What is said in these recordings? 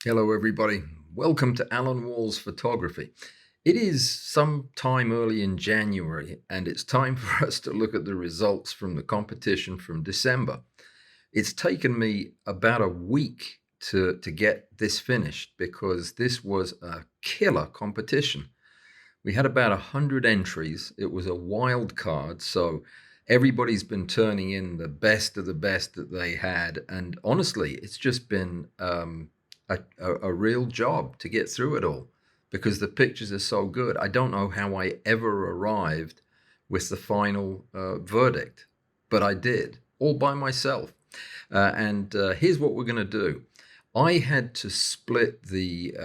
Hello, everybody. Welcome to Alan Wall's Photography. It is sometime early in January, and it's time for us to look at the results from the competition from December. It's taken me about a week to get this finished because this was a killer competition. We had about 100 entries. It was a wild card, so everybody's been turning in the best of the best that they had. And honestly, it's just been a real job to get through it all because the pictures are so good. I don't know how I ever arrived with the final verdict, but I did all by myself. And here's what we're going to do. I had to split the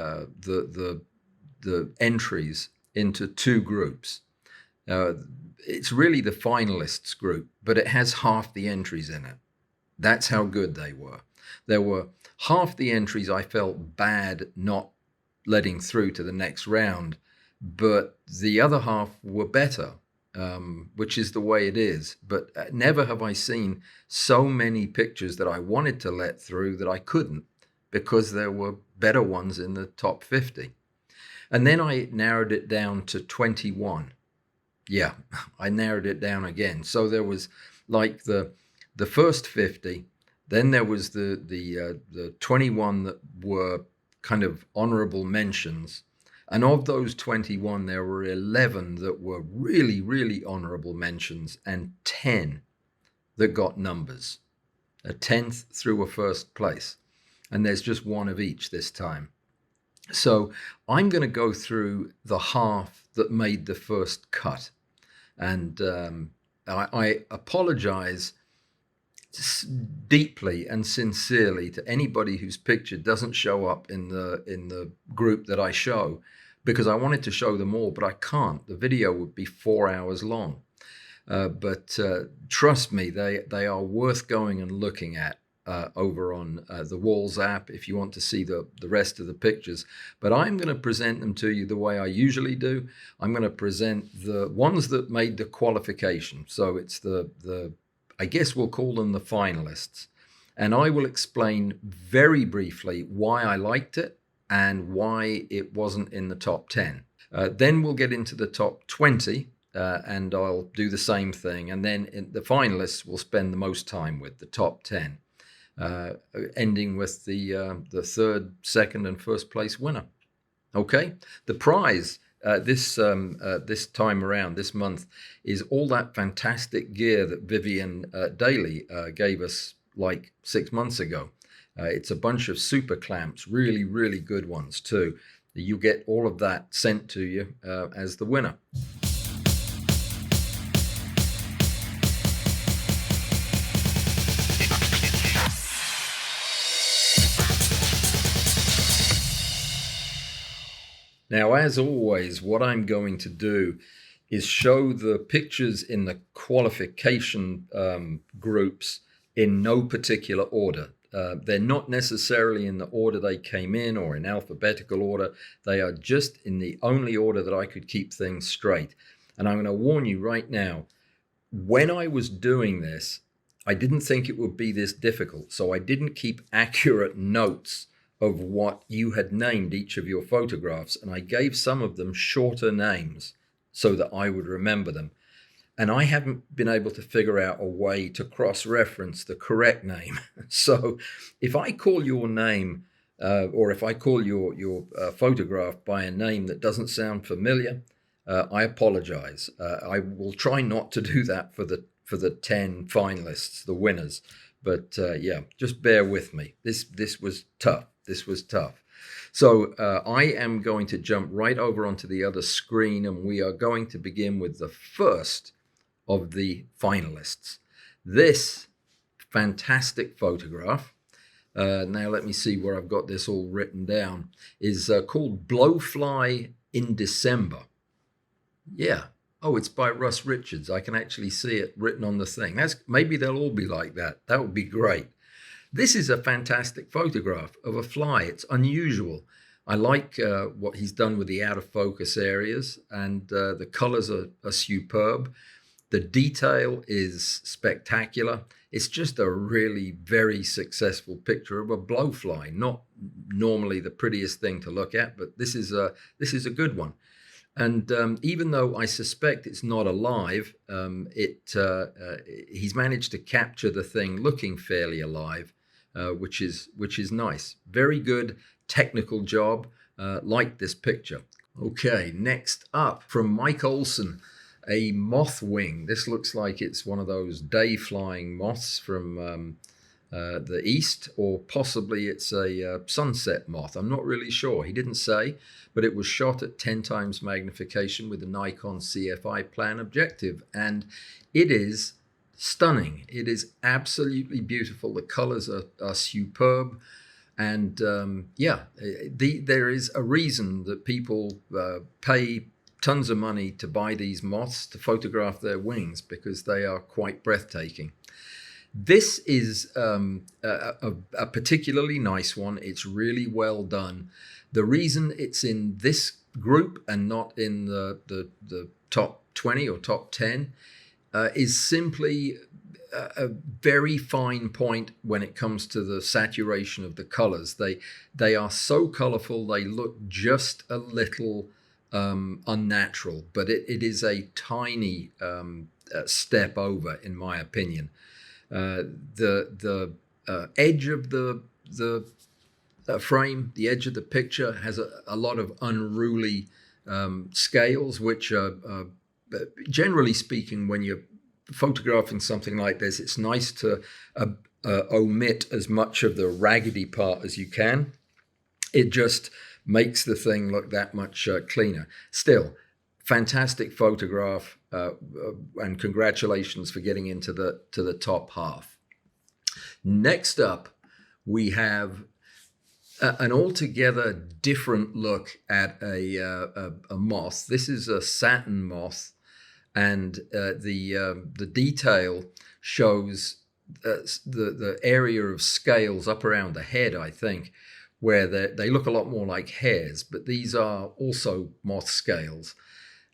entries into two groups. Uh, it's really the finalists group, but it has half the entries in it. That's how good they were. There were half the entries I felt bad not letting through to the next round, but the other half were better, which is the way it is. But never have I seen so many pictures that I wanted to let through that I couldn't because there were better ones in the top 50. And then I narrowed it down to 21. Yeah, I narrowed it down again. So there was like the first 50, then there was the 21 that were kind of honorable mentions. And of those 21, there were 11 that were really, really honorable mentions and 10 that got numbers, a 10th through a first place. And there's just one of each this time. So I'm going to go through the half that made the first cut. And I apologize deeply and sincerely to anybody whose picture doesn't show up in the group that I show, because I wanted to show them all, but I can't. The video would be 4 hours long. But trust me, they are worth going and looking at over on the Walls app if you want to see the rest of the pictures. But I'm going to present them to you the way I usually do. I'm going to present the ones that made the qualification. So it's the I guess we'll call them the finalists. And I will explain very briefly why I liked it and why it wasn't in the top 10. Then we'll get into the top 20. And I'll do the same thing. And then in the finalists we'll spend the most time with, the top 10, ending with the third, second, and first place winner. Okay, the prize this time around, this month, is all that fantastic gear that Vivian Daly gave us like 6 months ago. It's a bunch of super clamps, really, really good ones too. You get all of that sent to you as the winner. Now, as always, what I'm going to do is show the pictures in the qualification groups in no particular order. They're not necessarily in the order they came in or in alphabetical order. They are just in the only order that I could keep things straight. And I'm going to warn you right now, when I was doing this, I didn't think it would be this difficult. So I didn't keep accurate notes of what you had named each of your photographs, and I gave some of them shorter names so that I would remember them. And I haven't been able to figure out a way to cross-reference the correct name. So if I call your name, or if I call your photograph by a name that doesn't sound familiar, I apologize. I will try not to do that for the 10 finalists, the winners. But yeah, just bear with me. This was tough. This was tough. So I am going to jump right over onto the other screen, and we are going to begin with the first of the finalists. This fantastic photograph, now let me see where I've got this all written down, is called Blowfly in December. Yeah. Oh, it's by Russ Richards. I can actually see it written on the thing. Maybe they'll all be like that. That would be great. This is a fantastic photograph of a fly. It's unusual. I like what he's done with the out of focus areas, and the colors are superb. The detail is spectacular. It's just a really very successful picture of a blowfly. Not normally the prettiest thing to look at, but this is a good one. And even though I suspect it's not alive, he's managed to capture the thing looking fairly alive, which is nice. Very good technical job. Like this picture. Okay, next up from Mike Olson, a moth wing. This looks like it's one of those day flying moths from the east, or possibly it's a sunset moth. I'm not really sure. He didn't say, but it was shot at 10 times magnification with a Nikon CFI plan objective, and it is stunning. It is absolutely beautiful. The colors are superb. And there is a reason that people pay tons of money to buy these moths to photograph their wings, because they are quite breathtaking. This is a particularly nice one. It's really well done. The reason it's in this group and not in the top 20 or top 10 is simply a very fine point when it comes to the saturation of the colors. They are so colorful, they look just a little unnatural, but it is a tiny step over, in my opinion. The edge of the frame, the edge of the picture, has a lot of unruly scales, which are generally speaking, when you're photographing something like this, it's nice to omit as much of the raggedy part as you can. It just makes the thing look that much cleaner. Still, fantastic photograph, and congratulations for getting into the top half. Next up, we have an altogether different look at a moth. This is a satin moth. And the detail shows the area of scales up around the head, I think, where they look a lot more like hairs, but these are also moth scales.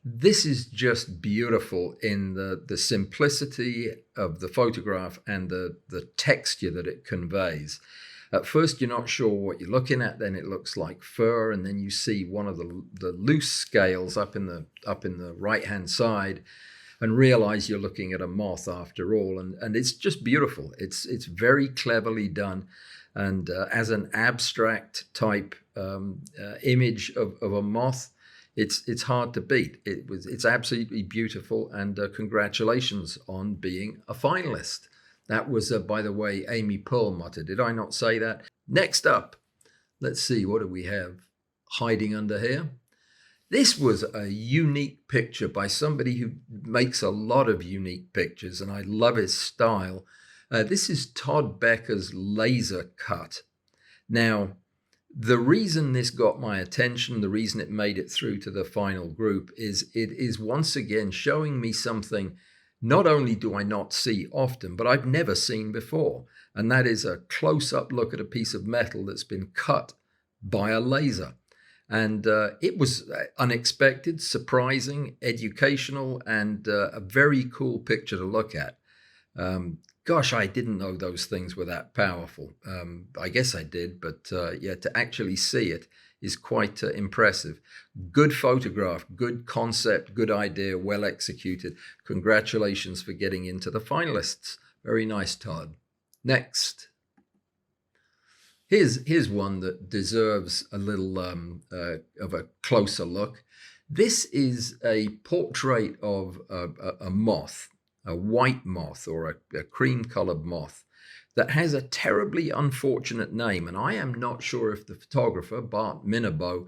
This is just beautiful in the simplicity of the photograph and the texture that it conveys. At first, you're not sure what you're looking at. Then it looks like fur, and then you see one of the loose scales up in the right-hand side, and realize you're looking at a moth after all. And it's just beautiful. It's very cleverly done, and as an abstract type image of a moth, it's hard to beat. It's absolutely beautiful, and congratulations on being a finalist. That was, by the way, Amy Perlmutter. Did I not say that? Next up, let's see, what do we have hiding under here? This was a unique picture by somebody who makes a lot of unique pictures, and I love his style. This is Todd Becker's laser cut. Now, the reason this got my attention, the reason it made it through to the final group, is it is once again showing me something not only do I not see often, but I've never seen before. And that is a close-up look at a piece of metal that's been cut by a laser. And it was unexpected, surprising, educational, and a very cool picture to look at. Gosh, I didn't know those things were that powerful. I guess I did, but to actually see it is quite impressive. Good photograph, good concept, good idea, well executed. Congratulations for getting into the finalists. Very nice, Todd. Next. Here's one that deserves a little of a closer look. This is a portrait of a moth, a white moth or a cream-colored moth that has a terribly unfortunate name. And I am not sure if the photographer, Bart Minabo,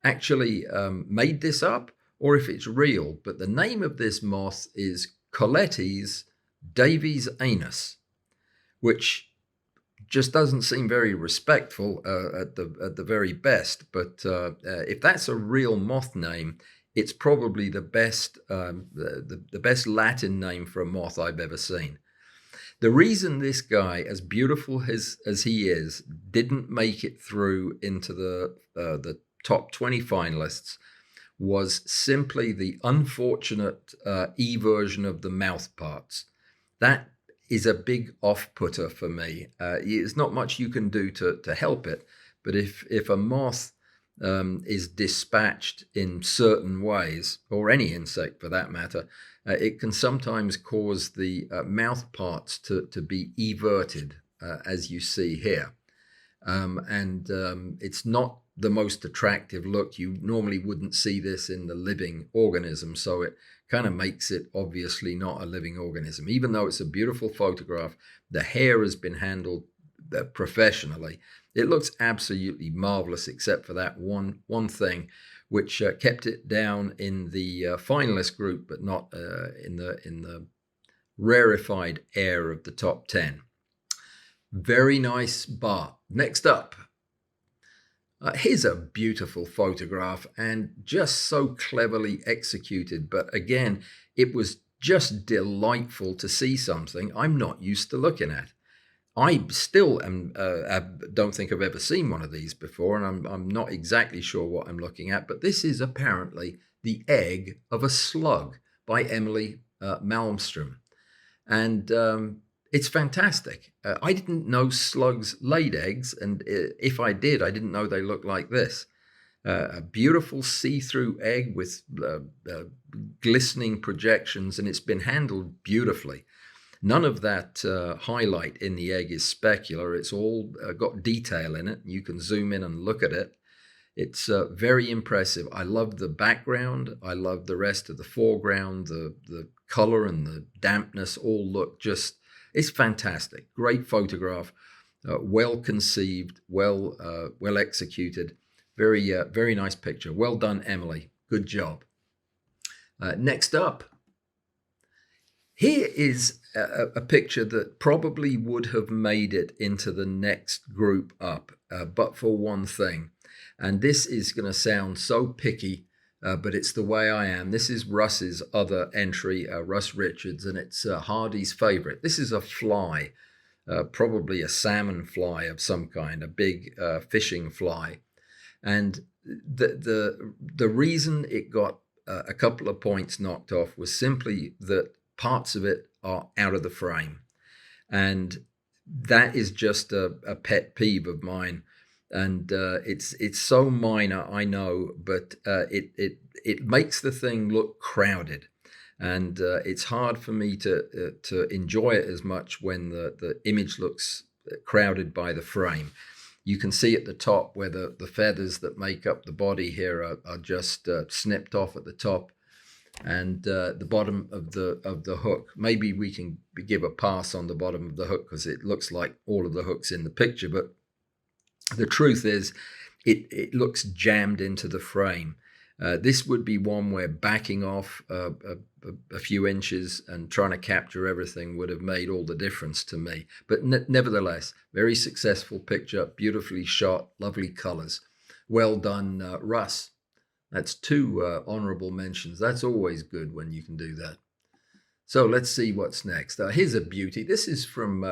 actually made this up or if it's real. But the name of this moth is Coletes Davies anus, which just doesn't seem very respectful at the very best. But if that's a real moth name, it's probably the best Latin name for a moth I've ever seen. The reason this guy, as beautiful as he is, didn't make it through into the top 20 finalists was simply the unfortunate E version of the mouth parts. That is a big off-putter for me. There's not much you can do to help it, but if a moth is dispatched in certain ways, or any insect for that matter, it can sometimes cause the mouth parts to be everted, as you see here. It's not the most attractive look. You normally wouldn't see this in the living organism, so it kind of makes it obviously not a living organism. Even though it's a beautiful photograph, the hair has been handled professionally. It looks absolutely marvelous, except for that one thing, which kept it down in the finalist group, but not in the rarefied air of the top 10. Very nice bar. Next up, here's a beautiful photograph and just so cleverly executed. But again, it was just delightful to see something I'm not used to looking at. I still don't think I've ever seen one of these before, and I'm not exactly sure what I'm looking at, but this is apparently the egg of a slug by Emily Malmstrom. And it's fantastic. I didn't know slugs laid eggs, and if I did, I didn't know they looked like this. A beautiful see-through egg with glistening projections, and it's been handled beautifully. None of that highlight in the egg is specular. It's all got detail in it. You can zoom in and look at it. It's very impressive. I love the background. I love the rest of the foreground. The color and the dampness all look just, it's fantastic. Great photograph, well conceived, well executed. Very nice picture. Well done, Emily. Good job. Next up, here is a picture that probably would have made it into the next group up, but for one thing. And this is going to sound so picky, but it's the way I am. This is Russ's other entry, Russ Richards, and it's Hardy's favorite. This is a fly, probably a salmon fly of some kind, a big fishing fly. And the reason it got a couple of points knocked off was simply that parts of it are out of the frame. And that is just a pet peeve of mine. And it's so minor, I know, but it makes the thing look crowded, and it's hard for me to enjoy it as much when the image looks crowded by the frame. You can see at the top where the feathers that make up the body here are just snipped off at the top, and the bottom of the hook. Maybe we can give a pass on the bottom of the hook because it looks like all of the hooks in the picture, but the truth is, it looks jammed into the frame. This would be one where backing off a few inches and trying to capture everything would have made all the difference to me. But nevertheless, very successful picture, beautifully shot, lovely colors. Well done, Russ. That's two honorable mentions. That's always good when you can do that. So let's see what's next. Here's a beauty. This is from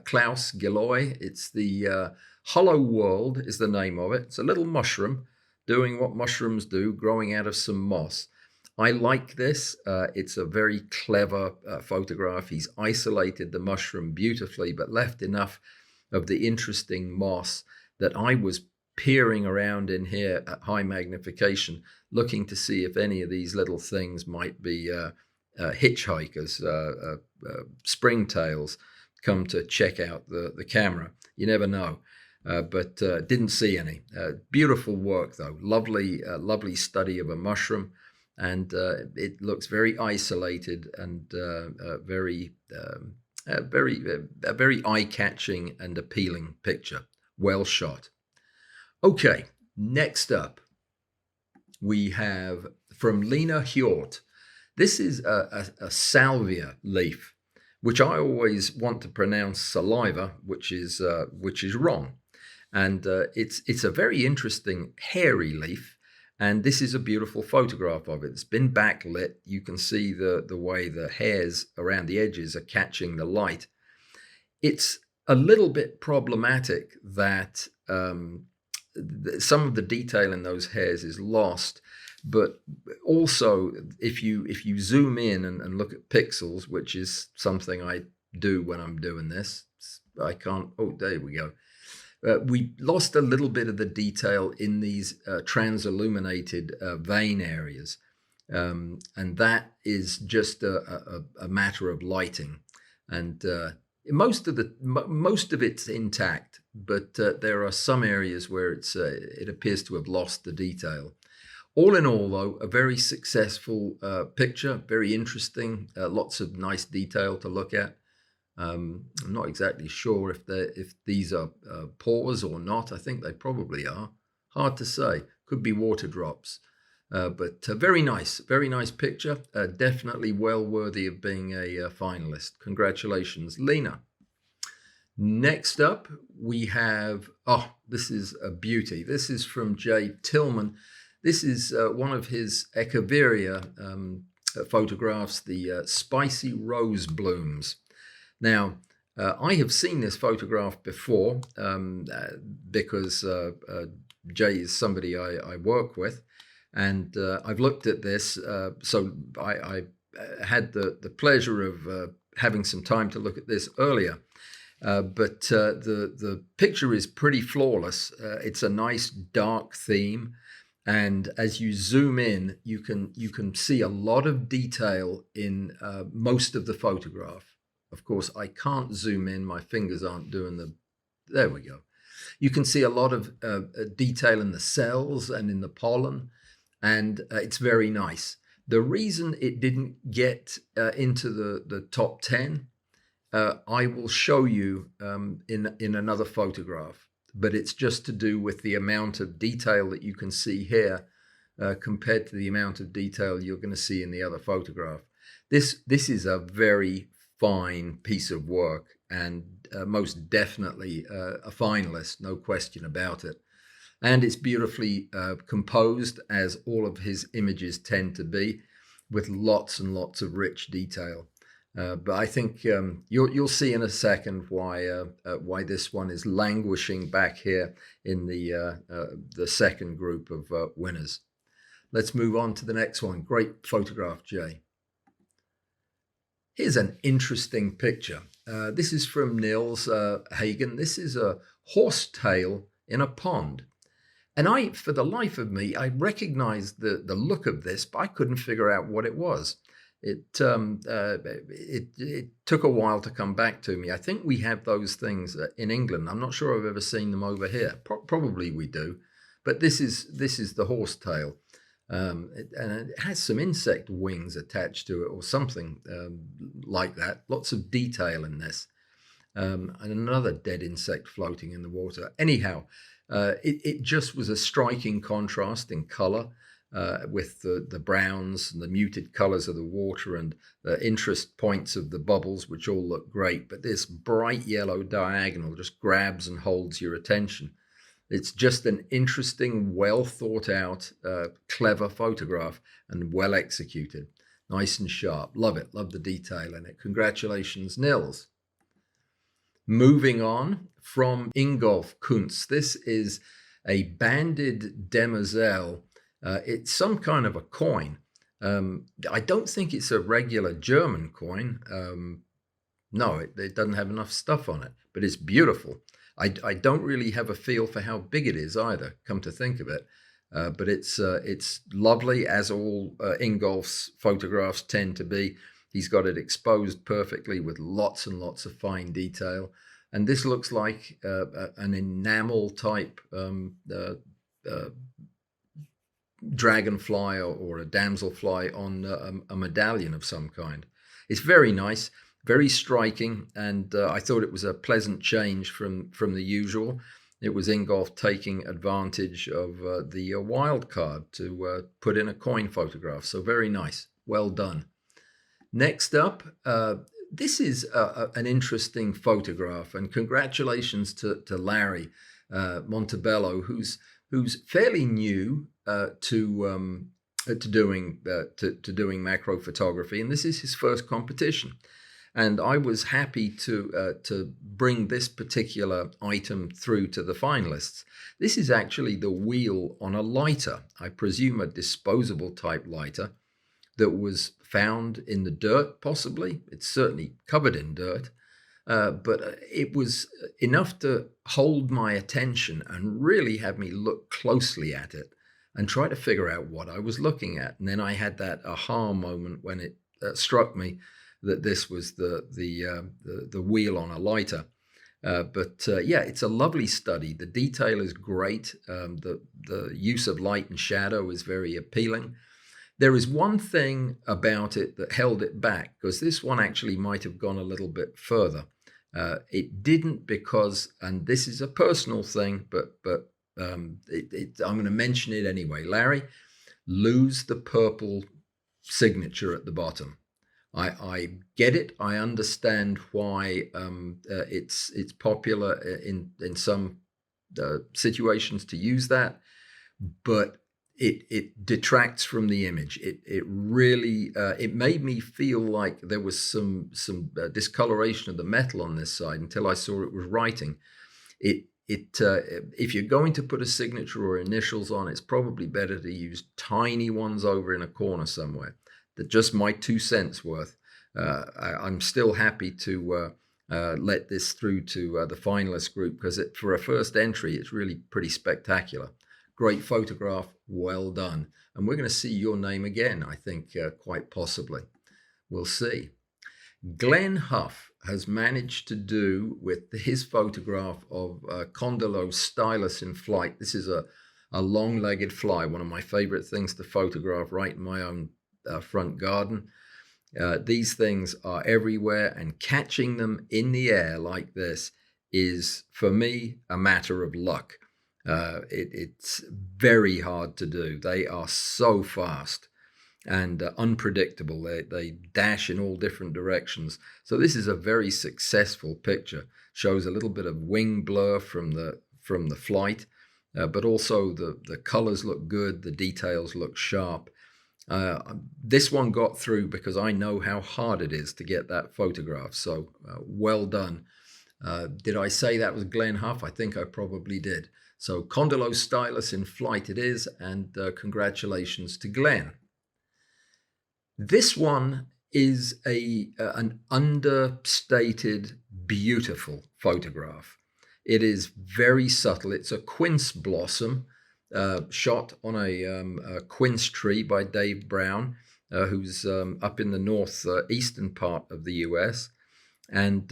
Klaus Gilloy. It's the Hollow World is the name of it. It's a little mushroom doing what mushrooms do, growing out of some moss. I like this. It's a very clever photograph. He's isolated the mushroom beautifully, but left enough of the interesting moss that I was peering around in here at high magnification, looking to see if any of these little things might be hitchhikers, springtails, come to check out the camera. You never know. But didn't see any. Beautiful work, though. Lovely study of a mushroom, and it looks very isolated and very eye-catching and appealing picture. Well shot. Okay, next up, we have from Lena Hjort. This is a salvia leaf, which I always want to pronounce saliva, which is wrong. And it's a very interesting hairy leaf, and this is a beautiful photograph of it. It's been backlit. You can see the way the hairs around the edges are catching the light. It's a little bit problematic that some of the detail in those hairs is lost, but also if you zoom in and look at pixels, which is something I do when I'm doing this. I can't. Oh, there we go. We lost a little bit of the detail in these transilluminated vein areas. And that is just a matter of lighting. And most of it's intact, but there are some areas where it appears to have lost the detail. All in all, though, a very successful picture, very interesting, lots of nice detail to look at. I'm not exactly sure if these are pores or not. I think they probably are. Hard to say. Could be water drops. But very nice picture. Definitely well worthy of being a finalist. Congratulations, Lena. Next up, we have, this is a beauty. This is from Jay Tillman. This is one of his Echeveria photographs, the spicy rose blooms. Now, I have seen this photograph before because Jay is somebody I work with, and I've looked at this. So I had the pleasure of having some time to look at this earlier. But the picture is pretty flawless. It's a nice dark theme. And as you zoom in, you can see a lot of detail in most of the photograph. Of course, I can't zoom in. My fingers aren't doing there we go. You can see a lot of detail in the cells and in the pollen, and it's very nice. The reason it didn't get into the top 10, I will show you in another photograph, but it's just to do with the amount of detail that you can see here compared to the amount of detail you're going to see in the other photograph. This is a very fine piece of work, and most definitely a finalist, no question about it. And it's beautifully composed, as all of his images tend to be, with lots and lots of rich detail. But I think you'll see in a second why this one is languishing back here in the second group of winners. Let's move on to the next one. Great photograph, Jay. Here's an interesting picture. This is from Nils Hagen. This is a horsetail in a pond. And for the life of me, I recognized the look of this, but I couldn't figure out what it was. It took a while to come back to me. I think we have those things in England. I'm not sure I've ever seen them over here. Probably we do. But this is the horsetail. And it has some insect wings attached to it or something like that. Lots of detail in this. And another dead insect floating in the water. Anyhow, it just was a striking contrast in color with the browns and the muted colors of the water and the interest points of the bubbles, which all look great. But this bright yellow diagonal just grabs and holds your attention. It's just an interesting, well thought out, clever photograph and well executed. Nice and sharp. Love it. Love the detail in it. Congratulations, Nils. Moving on from Ingolf Kuntz. This is a banded demoiselle. It's some kind of a coin. I don't think it's a regular German coin. No, it doesn't have enough stuff on it, but it's beautiful. I don't really have a feel for how big it is either, come to think of it. But it's lovely, as all Ingolf's photographs tend to be. He's got it exposed perfectly with lots and lots of fine detail. And this looks like an enamel type dragonfly or a damselfly on a medallion of some kind. It's very nice. Very striking, and I thought it was a pleasant change from the usual. It was Ingolf taking advantage of the wild card to put in a coin photograph. So very nice. Well done. Next up, this is an interesting photograph, and congratulations to Larry Montebello, who's fairly new to doing macro photography, and this is his first competition. And I was happy to bring this particular item through to the finalists. This is actually the wheel on a lighter, I presume a disposable type lighter, that was found in the dirt, possibly. It's certainly covered in dirt. but it was enough to hold my attention and really have me look closely at it and try to figure out what I was looking at. And then I had that aha moment when it struck me that this was the wheel on a lighter. But yeah, it's a lovely study. The detail is great. The use of light and shadow is very appealing. There is one thing about it that held it back, because this one actually might have gone a little bit further. It didn't because, and this is a personal thing, but I'm going to mention it anyway. Larry, lose the purple signature at the bottom. I get it. I understand why it's popular in some situations to use that, but it detracts from the image. It really it made me feel like there was some discoloration of the metal on this side until I saw it was writing. If you're going to put a signature or initials on, it's probably better to use tiny ones over in a corner somewhere. That just my 2 cents worth. I'm still happy to let this through to the finalist group, because for a first entry, it's really pretty spectacular. Great photograph, well done. And we're going to see your name again, I think, quite possibly. We'll see. Glenn Huff has managed to do with his photograph of Condorlo's stylus in flight. This is a long-legged fly, one of my favorite things to photograph right in my own front garden. These things are everywhere, and catching them in the air like this is, for me, a matter of luck. It's very hard to do. They are so fast and unpredictable. They dash in all different directions. So this is a very successful picture. Shows a little bit of wing blur from the flight, but also the colors look good. The details look sharp. This one got through because I know how hard it is to get that photograph. So well done. Did I say that was Glenn Huff? I think I probably did. So Condorlo's stylus in flight it is, and congratulations to Glenn. This one is an understated, beautiful photograph. It is very subtle. It's a quince blossom shot on a quince tree by Dave Brown, who's up in the northeastern part of the US. And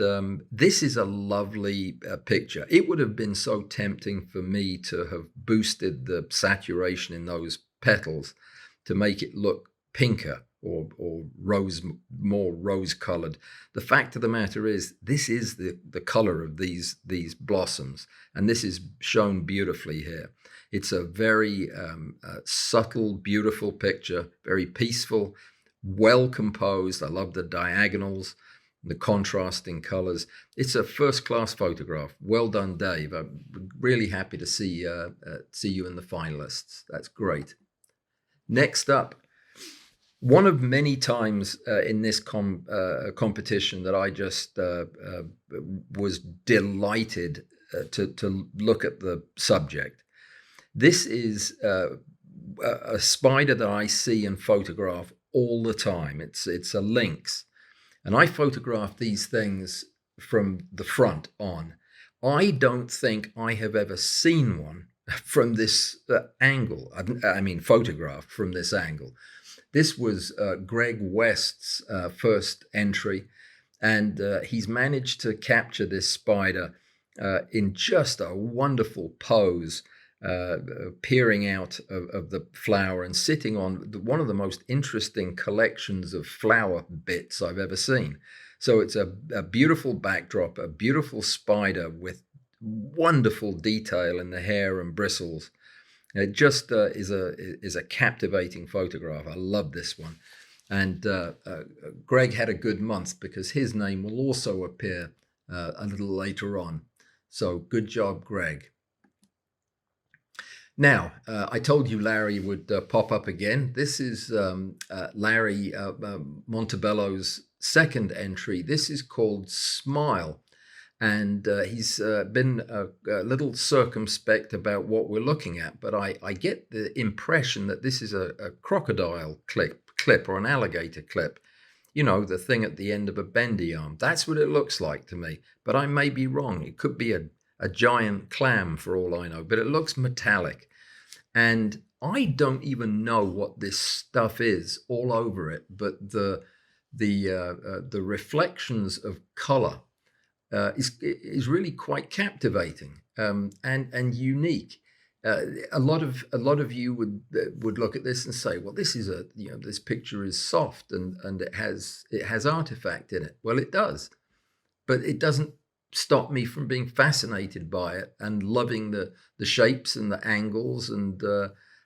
this is a lovely picture. It would have been so tempting for me to have boosted the saturation in those petals to make it look pinker or more rose-colored. The fact of the matter is, this is the color of these blossoms, and this is shown beautifully here. It's a very subtle, beautiful picture, very peaceful, well composed. I love the diagonals, the contrasting colors. It's a first-class photograph. Well done, Dave. I'm really happy to see you in the finalists. That's great. Next up, one of many times in this competition that I just was delighted to look at the subject. This is a spider that I see and photograph all the time. It's a lynx. And I photograph these things from the front on. I don't think I have ever seen one from this angle. I mean, photographed from this angle. This was Greg West's first entry, and he's managed to capture this spider in just a wonderful pose, peering out of the flower and sitting on one of the most interesting collections of flower bits I've ever seen. So it's a beautiful backdrop, a beautiful spider with wonderful detail in the hair and bristles. It just is a captivating photograph. I love this one. And Greg had a good month because his name will also appear a little later on. So good job, Greg. Now, I told you Larry would pop up again. This is Larry Montebello's second entry. This is called Smile. And he's been a little circumspect about what we're looking at. But I get the impression that this is a crocodile clip or an alligator clip. you know, the thing at the end of a bendy arm. That's what it looks like to me, but I may be wrong. It could be a giant clam for all I know, but it looks metallic. And I don't even know what this stuff is all over it, but the reflections of color is really quite captivating, and unique. A lot of you would look at this and say, well, this is this picture is soft and it has artifact in it. Well, it does, but it doesn't stop me from being fascinated by it and loving the shapes and the angles and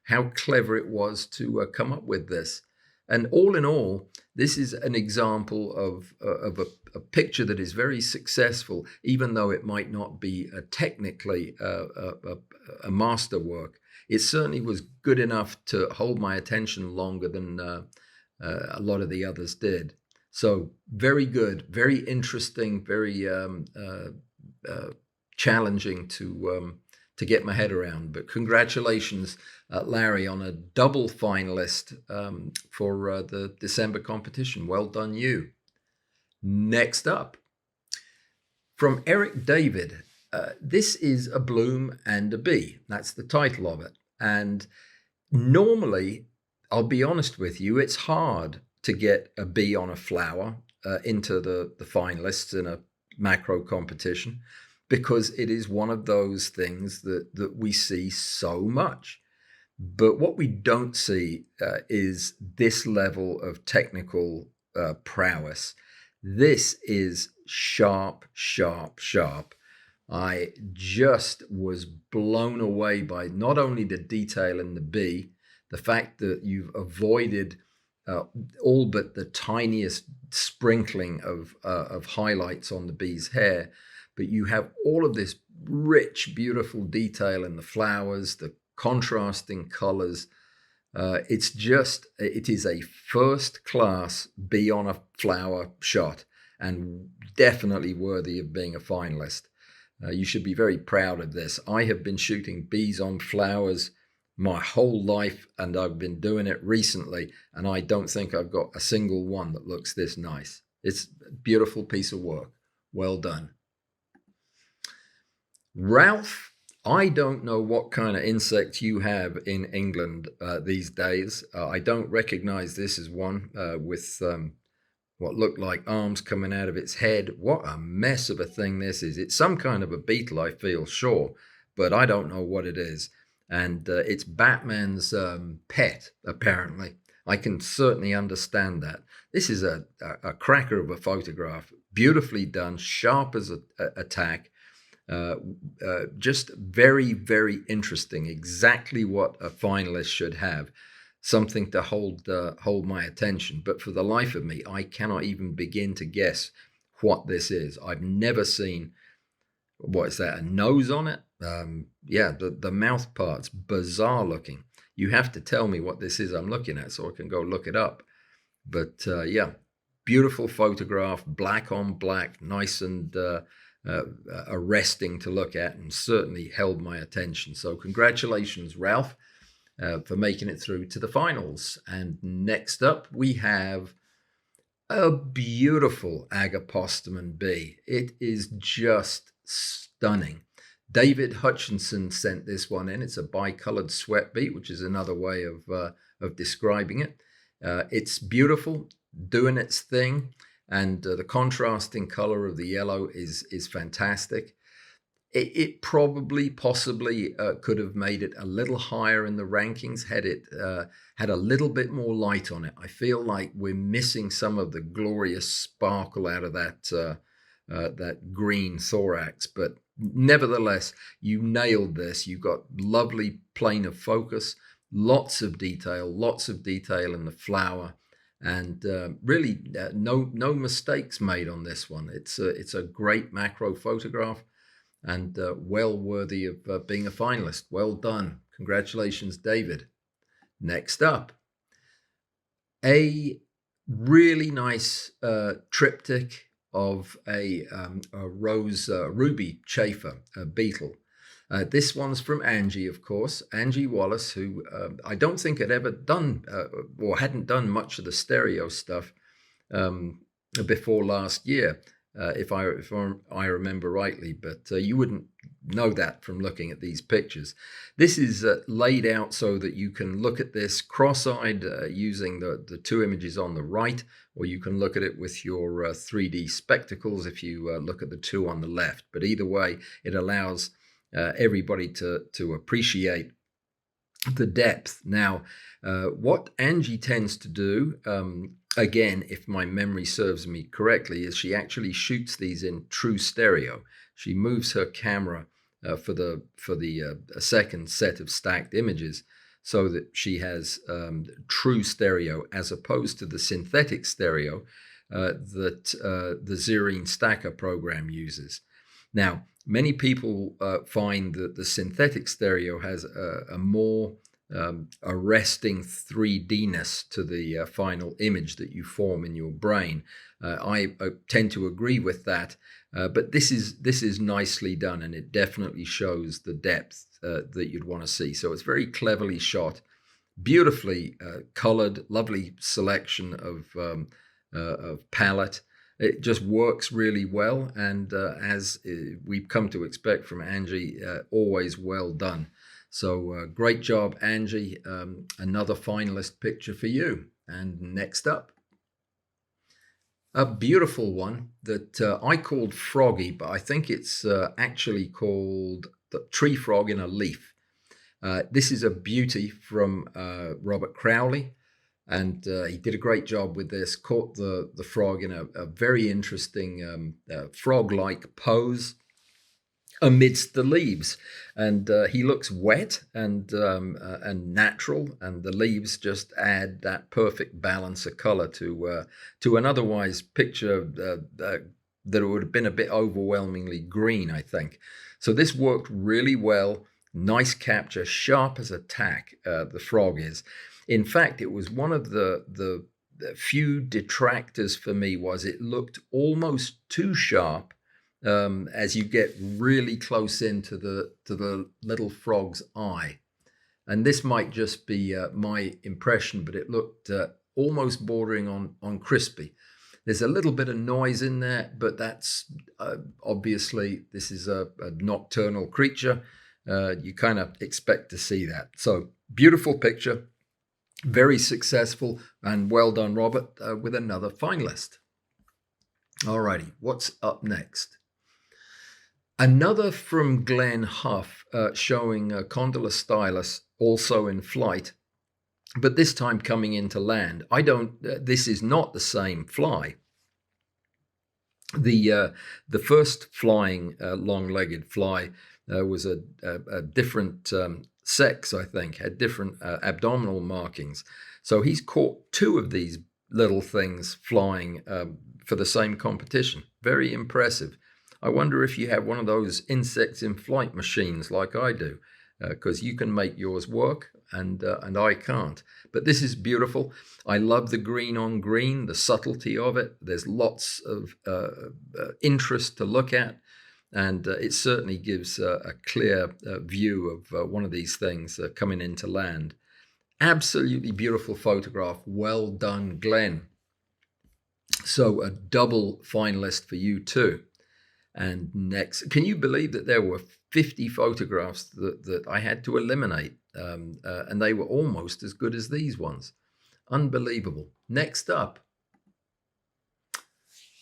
how clever it was to come up with this. And all in all, this is an example of a picture that is very successful, even though it might not be technically a masterwork. It certainly was good enough to hold my attention longer than a lot of the others did. So very good, very interesting, very challenging to get my head around. But congratulations, Larry, on a double finalist for the December competition. Well done, you. Next up, from Eric David, this is a bloom and a bee. That's the title of it. And normally, I'll be honest with you, it's hard to get a bee on a flower into the finalists in a macro competition, because it is one of those things that we see so much. But what we don't see is this level of technical prowess. This is sharp, sharp, sharp. I just was blown away by not only the detail in the bee, the fact that you've avoided all but the tiniest sprinkling of highlights on the bee's hair, but you have all of this rich, beautiful detail in the flowers, the contrasting colors. It is a first-class bee on a flower shot, and definitely worthy of being a finalist. You should be very proud of this. I have been shooting bees on flowers my whole life, and I've been doing it recently, and I don't think I've got a single one that looks this nice. It's a beautiful piece of work. Well done. Ralph, I don't know what kind of insect you have in England these days. I don't recognize this as one with what looked like arms coming out of its head. What a mess of a thing this is. It's some kind of a beetle, I feel sure, but I don't know what it is. And it's Batman's pet, apparently. I can certainly understand that. This is a cracker of a photograph, beautifully done, sharp as a tack. Just very, very interesting. Exactly what a finalist should have. Something to hold my attention. But for the life of me, I cannot even begin to guess what this is. I've never seen, what is that, a nose on it? Yeah, the mouth part's bizarre looking. You have to tell me what this is I'm looking at so I can go look it up. But yeah, beautiful photograph, black on black, nice and arresting to look at, and certainly held my attention. So congratulations, Ralph, for making it through to the finals. And next up, we have a beautiful Agapostemon bee. It is just stunning. David Hutchinson sent this one in. It's a bicolored sweat bee, which is another way of describing it. It's beautiful, doing its thing, and the contrasting color of the yellow is fantastic. It probably, possibly could have made it a little higher in the rankings had it had a little bit more light on it. I feel like we're missing some of the glorious sparkle out of that green thorax, but nevertheless, you nailed this. You got lovely plane of focus, lots of detail in the flower, and really no mistakes made on this one. It's a great macro photograph, and well worthy of being a finalist. Well done. Congratulations, David. Next up, a really nice triptych of a ruby chafer beetle. This one's from Angie, of course, Angie Wallace, who I don't think had ever done or hadn't done much of the stereo stuff before last year, if I remember rightly, but you wouldn't know that from looking at these pictures. This is laid out so that you can look at this cross-eyed using the two images on the right, or you can look at it with your 3D spectacles if you look at the two on the left. But either way, it allows everybody to appreciate the depth. Now, what Angie tends to do, again, if my memory serves me correctly, is she actually shoots these in true stereo. She moves her camera for the second set of stacked images so that she has true stereo as opposed to the synthetic stereo that the Xerine Stacker program uses. Now, many people find that the synthetic stereo has a more arresting 3D-ness to the final image that you form in your brain. I tend to agree with that, but this is nicely done, and it definitely shows the depth that you'd want to see. So it's very cleverly shot, beautifully colored, lovely selection of palette. It just works really well, and as we've come to expect from Angie, always well done. So great job, Angie. Another finalist picture for you. And next up, a beautiful one that I called Froggy, but I think it's actually called the Tree Frog in a Leaf. This is a beauty from Robert Crowley. And he did a great job with this, caught the frog in a very interesting frog-like pose amidst the leaves. And he looks wet and natural, and the leaves just add that perfect balance of color to an otherwise picture that would have been a bit overwhelmingly green, I think. So this worked really well. Nice capture, sharp as a tack, the frog is. In fact, it was one of the few detractors for me was it looked almost too sharp as you get really close into the little frog's eye. And this might just be my impression, but it looked almost bordering on crispy. There's a little bit of noise in there, but that's obviously this is a nocturnal creature. You kind of expect to see that. So beautiful picture. Very successful, and well done, Robert, with another finalist. Alrighty, what's up next? Another from Glenn Huff, showing a Condylar stylus also in flight, but this time coming into land. This is not the same fly. The first flying long-legged fly was a different sex, I think, had different abdominal markings. So he's caught two of these little things flying for the same competition. Very impressive. I wonder if you have one of those insects in flight machines like I do, because you can make yours work and I can't. But this is beautiful. I love the green on green, the subtlety of it. There's lots of interest to look at. And it certainly gives a clear view of one of these things coming into land. Absolutely beautiful photograph. Well done, Glenn. So a double finalist for you too. And next, can you believe that there were 50 photographs that I had to eliminate? And they were almost as good as these ones. Unbelievable. Next up.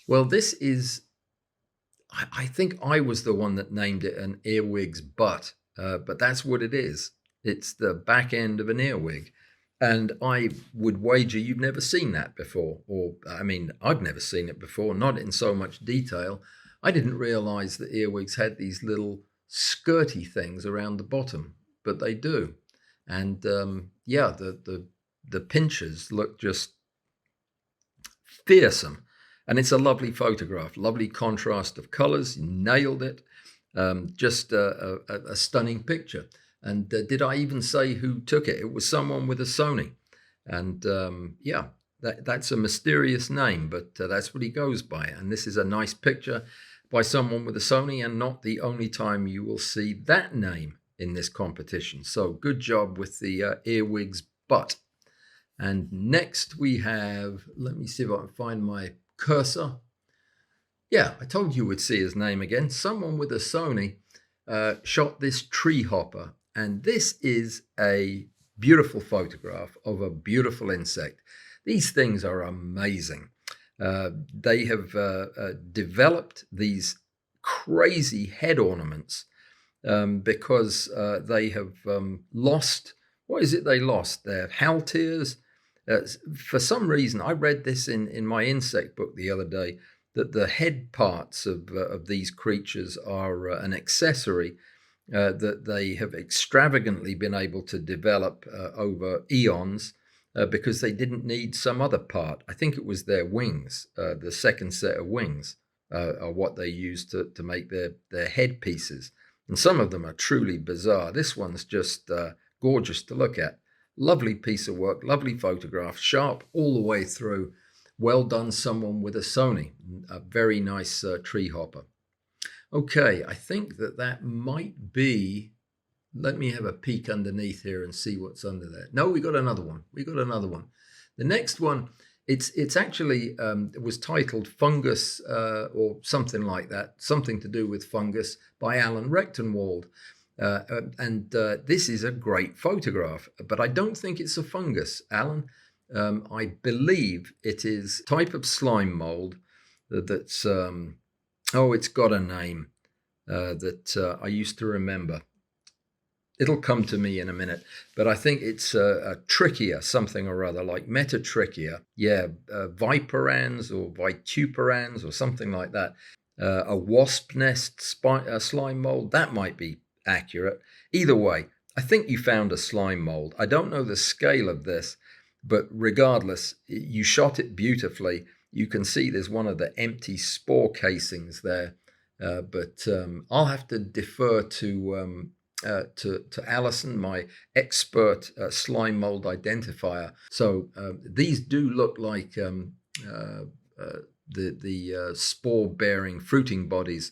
Well, this is... I think I was the one that named it an earwig's butt, but that's what it is. It's the back end of an earwig. And I would wager you've never seen that before. Or, I mean, I've never seen it before, not in so much detail. I didn't realize that earwigs had these little skirty things around the bottom, but they do. And yeah, the pinchers look just fearsome. And it's a lovely photograph, lovely contrast of colors. Nailed it. Just a stunning picture. And did I even say who took it? It was someone with a Sony. And yeah, that's a mysterious name, but that's what he goes by. And this is a nice picture by someone with a Sony, and not the only time you will see that name in this competition. So good job with the earwig's butt. And next we have, let me see if I can find my cursor. Yeah, I told you we'd see his name again. Someone with a Sony shot this tree hopper. And this is a beautiful photograph of a beautiful insect. These things are amazing. They have developed these crazy head ornaments because they have lost, what is it they lost? Their halteres. For some reason, I read this in my insect book the other day, that the head parts of these creatures are an accessory that they have extravagantly been able to develop over eons because they didn't need some other part. I think it was their wings, the second set of wings are what they used to make their head pieces. And some of them are truly bizarre. This one's just gorgeous to look at. Lovely piece of work, lovely photograph, sharp all the way through. Well done, someone with a Sony. A very nice tree hopper. Okay, I think that might be, let me have a peek underneath here and see what's under there. No, we got another one. The next one, it's actually, it was titled Fungus or something like that, something to do with fungus, by Alan Rechtenwald. This is a great photograph, but I don't think it's a fungus, Alan. I believe it is a type of slime mold that's, it's got a name that I used to remember. It'll come to me in a minute, but I think it's a trickia, something or other, like metatrichia. Yeah, viperans or vituperans or something like that. A wasp nest slime mold, that might be accurate. Either way, I think you found a slime mold. I don't know the scale of this, but regardless, you shot it beautifully. You can see there's one of the empty spore casings there, but I'll have to defer to Alison, my expert slime mold identifier. So these do look like the spore-bearing fruiting bodies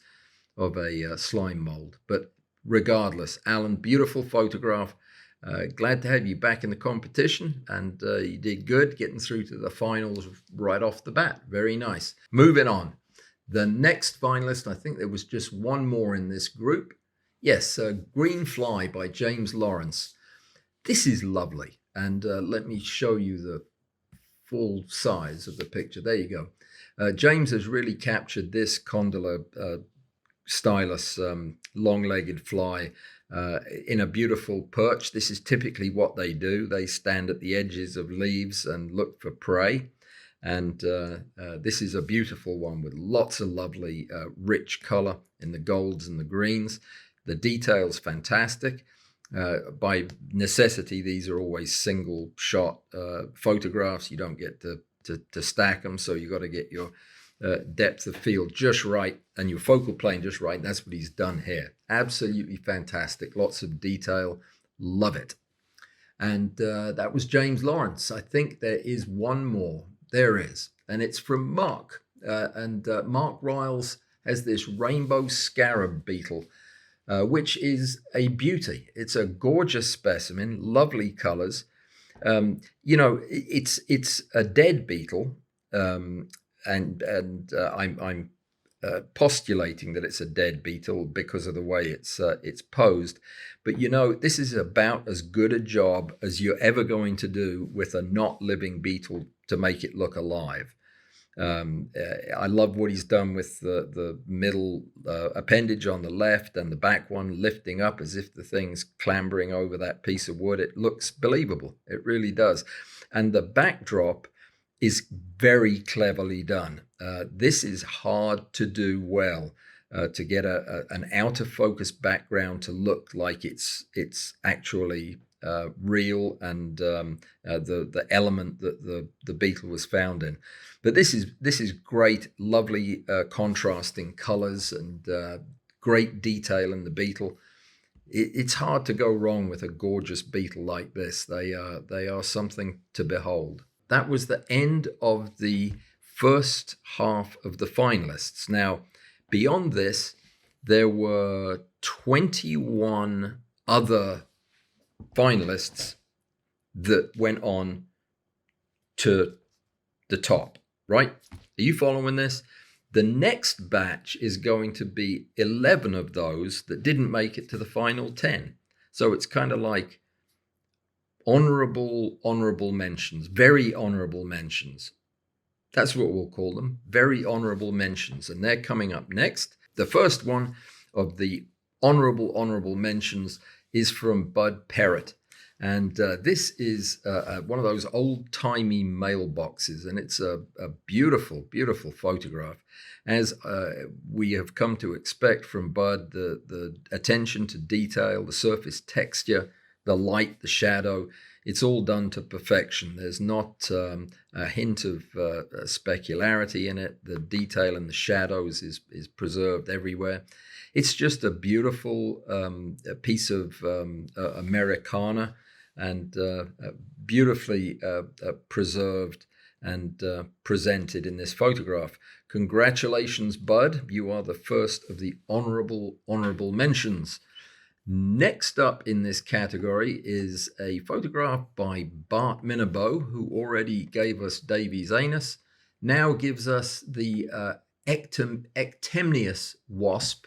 of a slime mold. But regardless, Alan, beautiful photograph. Glad to have you back in the competition, and you did good getting through to the finals right off the bat. Very nice. Moving on. The next finalist, I think there was just one more in this group. Yes, Green Fly by James Lawrence. This is lovely, and let me show you the full size of the picture. There you go. James has really captured this condylar stylus long-legged fly in a beautiful perch. This is typically what they do. They stand at the edges of leaves and look for prey. And this is a beautiful one with lots of lovely rich color in the golds and the greens. The detail's fantastic. By necessity, these are always single shot photographs. You don't get to stack them, so you got to get your depth of field just right and your focal plane just right. And that's what he's done here. Absolutely fantastic. Lots of detail. Love it. And that was James Lawrence. I think there is one more. There is. And it's from Mark. Mark Riles has this rainbow scarab beetle, which is a beauty. It's a gorgeous specimen, lovely colors. It's a dead beetle. I'm postulating that it's a dead beetle because of the way it's posed. But this is about as good a job as you're ever going to do with a not living beetle to make it look alive. I love what he's done with the middle appendage on the left and the back one lifting up as if the thing's clambering over that piece of wood. It looks believable. It really does. And the backdrop is very cleverly done. This is hard to do well, to get an out of focus background to look like it's actually real and the element that the beetle was found in. But this is great, lovely contrasting colors and great detail in the beetle. It's hard to go wrong with a gorgeous beetle like this. They are something to behold. That was the end of the first half of the finalists. Now, beyond this, there were 21 other finalists that went on to the top, right? Are you following this? The next batch is going to be 11 of those that didn't make it to the final 10. So it's kind of like honorable mentions, very honorable mentions. That's what we'll call them, very honorable mentions. And they're coming up next. The first one of the honorable mentions is from Bud Parrott. And this is one of those old-timey mailboxes, and it's a beautiful, beautiful photograph. As we have come to expect from Bud, the attention to detail, the surface texture, the light, the shadow, it's all done to perfection. There's not a hint of specularity in it. The detail and the shadows is preserved everywhere. It's just a beautiful piece of Americana, and beautifully preserved and presented in this photograph. Congratulations, Bud. You are the first of the honorable mentions. Next up in this category is a photograph by Bart Minabo, who already gave us Davy's anus, now gives us the ectemnius wasp.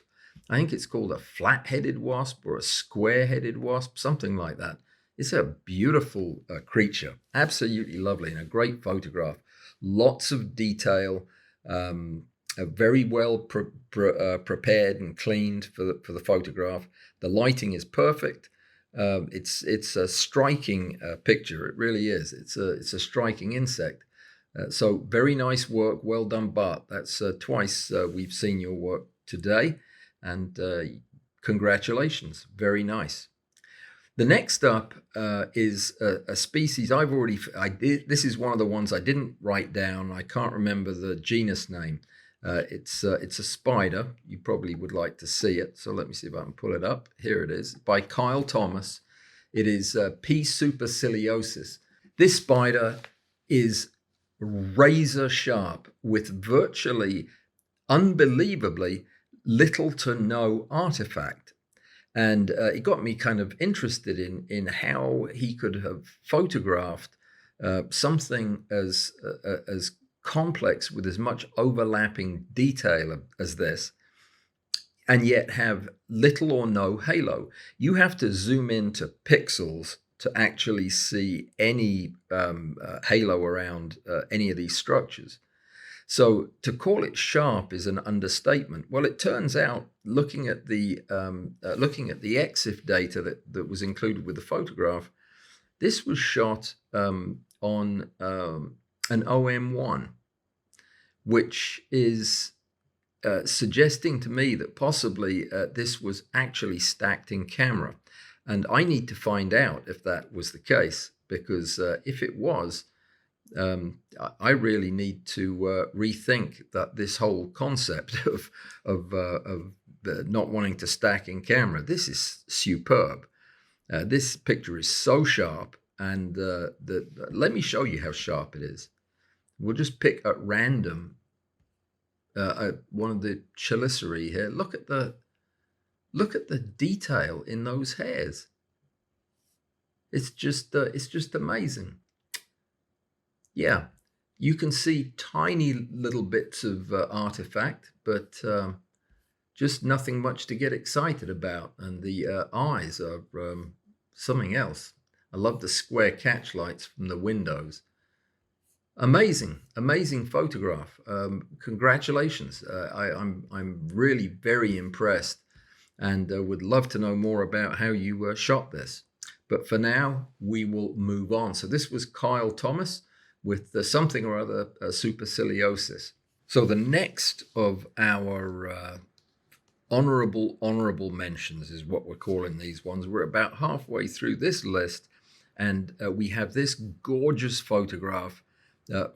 I think it's called a flat-headed wasp or a square-headed wasp, something like that. It's a beautiful creature, absolutely lovely, and a great photograph. Lots of detail, very well prepared and cleaned for the photograph. The lighting is perfect. It's a striking picture. It really is. It's a striking insect. So very nice work. Well done, Bart. That's twice we've seen your work today, and congratulations. Very nice. The next up is a species this is one of the ones I didn't write down. I can't remember the genus name. It's a spider. You probably would like to see it. So let me see if I can pull it up. Here it is, by Kyle Thomas. It is P. superciliosus. This spider is razor sharp with virtually, unbelievably little to no artifact. And it got me kind of interested in how he could have photographed something as complex with as much overlapping detail as this, and yet have little or no halo. You have to zoom into pixels to actually see any halo around any of these structures. So to call it sharp is an understatement. Well, it turns out, looking at the EXIF data that was included with the photograph, this was shot on an OM1, which is suggesting to me that possibly this was actually stacked in camera. And I need to find out if that was the case, because if it was, I really need to rethink that this whole concept of not wanting to stack in camera. This is superb. This picture is so sharp, and let me show you how sharp it is. We'll just pick at random one of the chelicerae here. Look at the detail in those hairs. It's just amazing. Yeah, you can see tiny little bits of artifact, but just nothing much to get excited about. And the eyes are something else. I love the square catch lights from the windows. Amazing photograph. Congratulations. I'm really very impressed, and would love to know more about how you shot this. But for now, we will move on. So this was Kyle Thomas with something or other superciliosis. So the next of our honorable mentions is what we're calling these ones. We're about halfway through this list, and we have this gorgeous photograph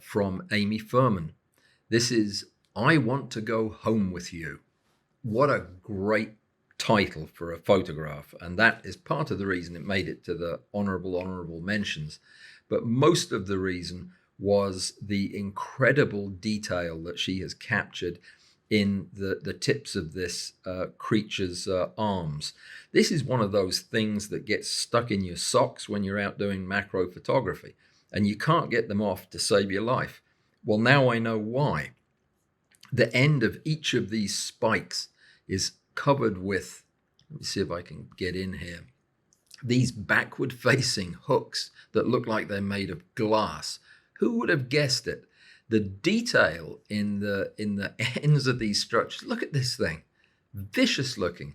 from Amy Furman. This is I Want to Go Home with You. What a great title for a photograph, and that is part of the reason it made it to the honorable mentions. But most of the reason was the incredible detail that she has captured in the tips of this creature's arms. This is one of those things that gets stuck in your socks when you're out doing macro photography. and you can't get them off to save your life. Well, now I know why. The end of each of these spikes is covered with, let me see if I can get in here, these backward facing hooks that look like they're made of glass. Who would have guessed it? The detail in the ends of these structures, look at this thing, vicious looking.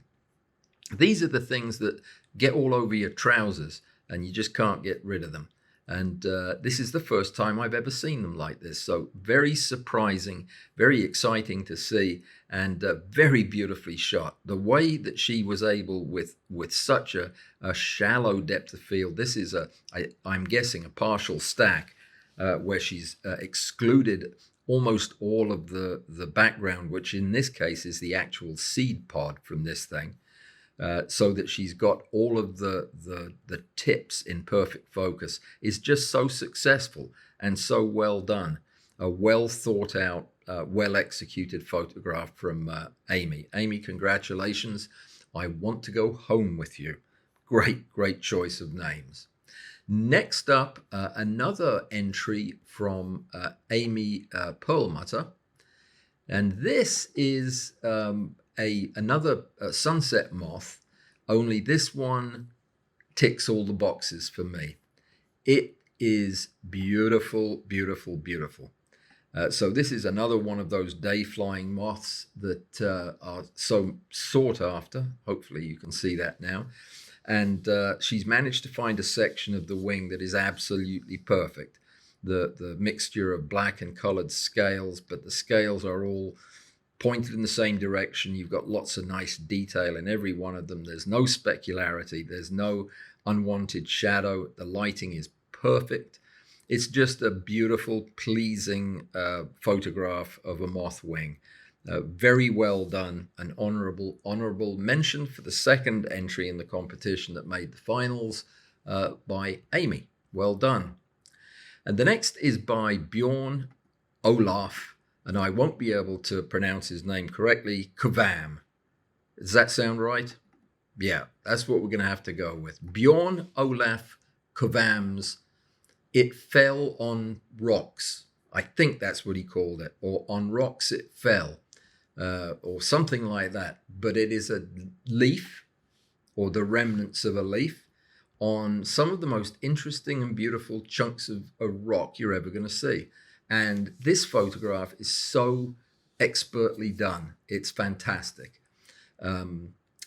These are the things that get all over your trousers and you just can't get rid of them. And this is the first time I've ever seen them like this. So very surprising, very exciting to see, and very beautifully shot. The way that she was able, with such a shallow depth of field, this is I'm guessing a partial stack, where she's excluded almost all of the background, which in this case is the actual seed pod from this thing. So that she's got all of the tips in perfect focus, is just so successful and so well done. A well thought out, well executed photograph from Amy. Amy, congratulations. I want to go home with you. Great choice of names. Next up, another entry from Amy Perlmutter. And this is another sunset moth, only this one ticks all the boxes for me. It is beautiful, beautiful, beautiful. So this is another one of those day flying moths that are so sought after. Hopefully you can see that now. And she's managed to find a section of the wing that is absolutely perfect. The mixture of black and colored scales, but the scales are all pointed in the same direction. You've got lots of nice detail in every one of them. There's no specularity. There's no unwanted shadow. The lighting is perfect. It's just a beautiful, pleasing photograph of a moth wing. Very well done. An honorable mention for the second entry in the competition that made the finals by Amy. Well done. And the next is by Bjorn Olaf, and I won't be able to pronounce his name correctly, Kvam. Does that sound right? Yeah, that's what we're going to have to go with. Bjorn Olaf Kvam's It Fell on Rocks. I think that's what he called it, or On Rocks It Fell, or something like that. But it is a leaf, or the remnants of a leaf, on some of the most interesting and beautiful chunks of rock you're ever going to see. And this photograph is so expertly done. It's fantastic.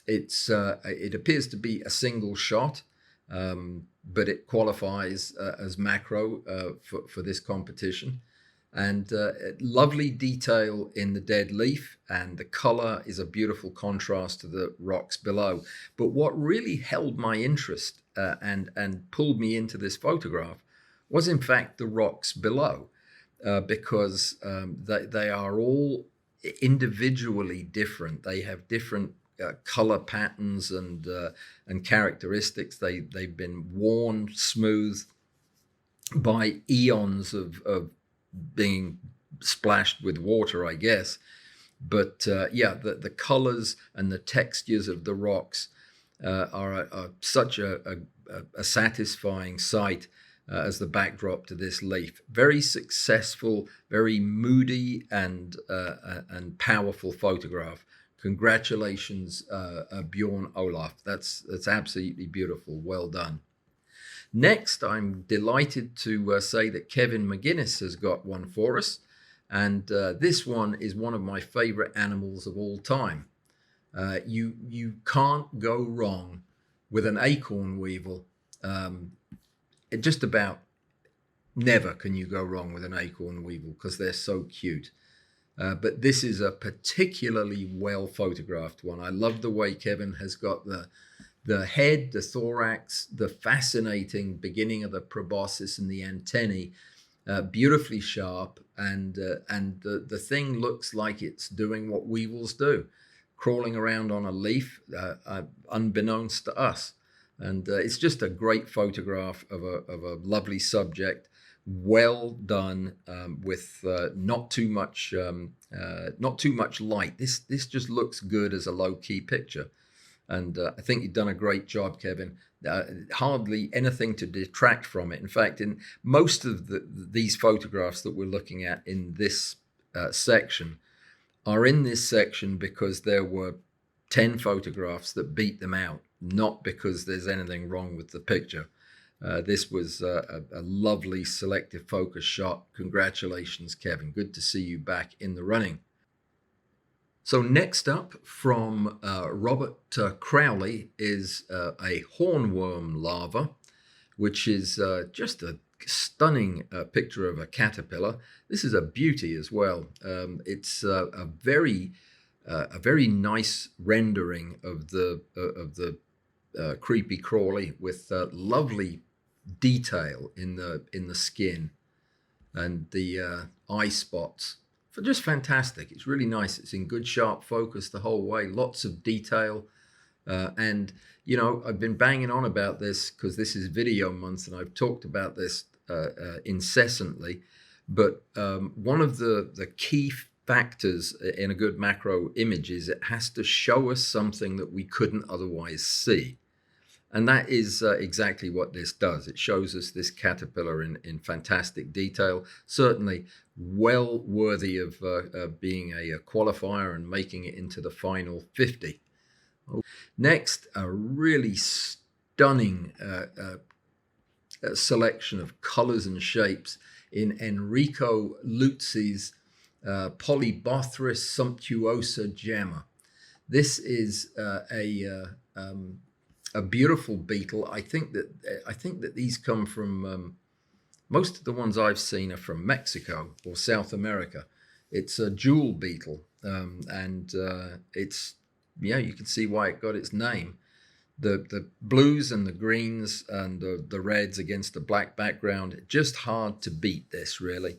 It appears to be a single shot, but it qualifies as macro for this competition. And lovely detail in the dead leaf, and the color is a beautiful contrast to the rocks below. But what really held my interest and pulled me into this photograph was in fact the rocks below. Because they are all individually different. They have different color patterns and characteristics. They've been worn smooth by eons of being splashed with water, I guess. But yeah, the colors and the textures of the rocks are such a satisfying sight. As the backdrop to this leaf. Very successful, very moody and powerful photograph. Congratulations, Bjorn Olaf. That's absolutely beautiful. Well done. Next, I'm delighted to say that Kevin McGuinness has got one for us. And this one is one of my favorite animals of all time. You can't go wrong with an acorn weevil. Just about never can you go wrong with an acorn weevil because they're so cute. But this is a particularly well photographed one. I love the way Kevin has got the head, the thorax, the fascinating beginning of the proboscis and the antennae, beautifully sharp, and the thing looks like it's doing what weevils do, crawling around on a leaf, unbeknownst to us. And it's just a great photograph of a lovely subject, well done, with not too much light. This just looks good as a low key picture. And I think you've done a great job, Kevin. Hardly anything to detract from it. In fact, in most of these photographs that we're looking at in this section are in this section because there were 10 photographs that beat them out, not because there's anything wrong with the picture. This was a lovely selective focus shot. Congratulations, Kevin. Good to see you back in the running. So next up from Robert Crowley is a hornworm larva, which is just a stunning picture of a caterpillar. This is a beauty as well. It's a very nice rendering of the creepy crawly with lovely detail in the skin and the eye spots. Just fantastic. It's really nice. It's in good sharp focus the whole way. Lots of detail. And, you know, I've been banging on about this because this is video month and I've talked about this incessantly. But one of the key factors in a good macro image is it has to show us something that we couldn't otherwise see. And that is exactly what this does. It shows us this caterpillar in fantastic detail, certainly well worthy of being a qualifier and making it into the final 50. Next, a really stunning selection of colors and shapes in Enrico Luzzi's Polybothris sumptuosa gemma. This is a beautiful beetle. I think that these come from most of the ones I've seen are from Mexico or South America. It's a jewel beetle, and it's, yeah, you can see why it got its name. The blues and the greens and the reds against the black background, just hard to beat this, really.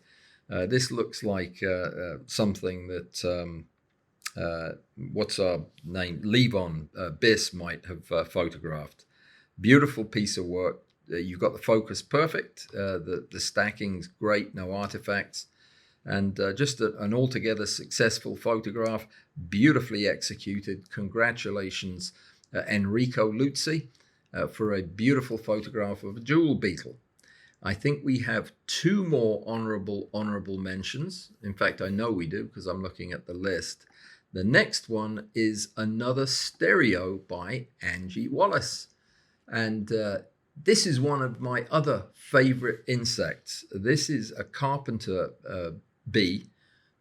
This looks like something that what's our name? Levon Biss might have photographed. Beautiful piece of work. You've got the focus perfect. The stacking's great, no artifacts. And just an altogether successful photograph, beautifully executed. Congratulations, Enrico Luzzi, for a beautiful photograph of a jewel beetle. I think we have two more honorable mentions. In fact, I know we do because I'm looking at the list. The next one is another stereo by Angie Wallace. And this is one of my other favorite insects. This is a carpenter bee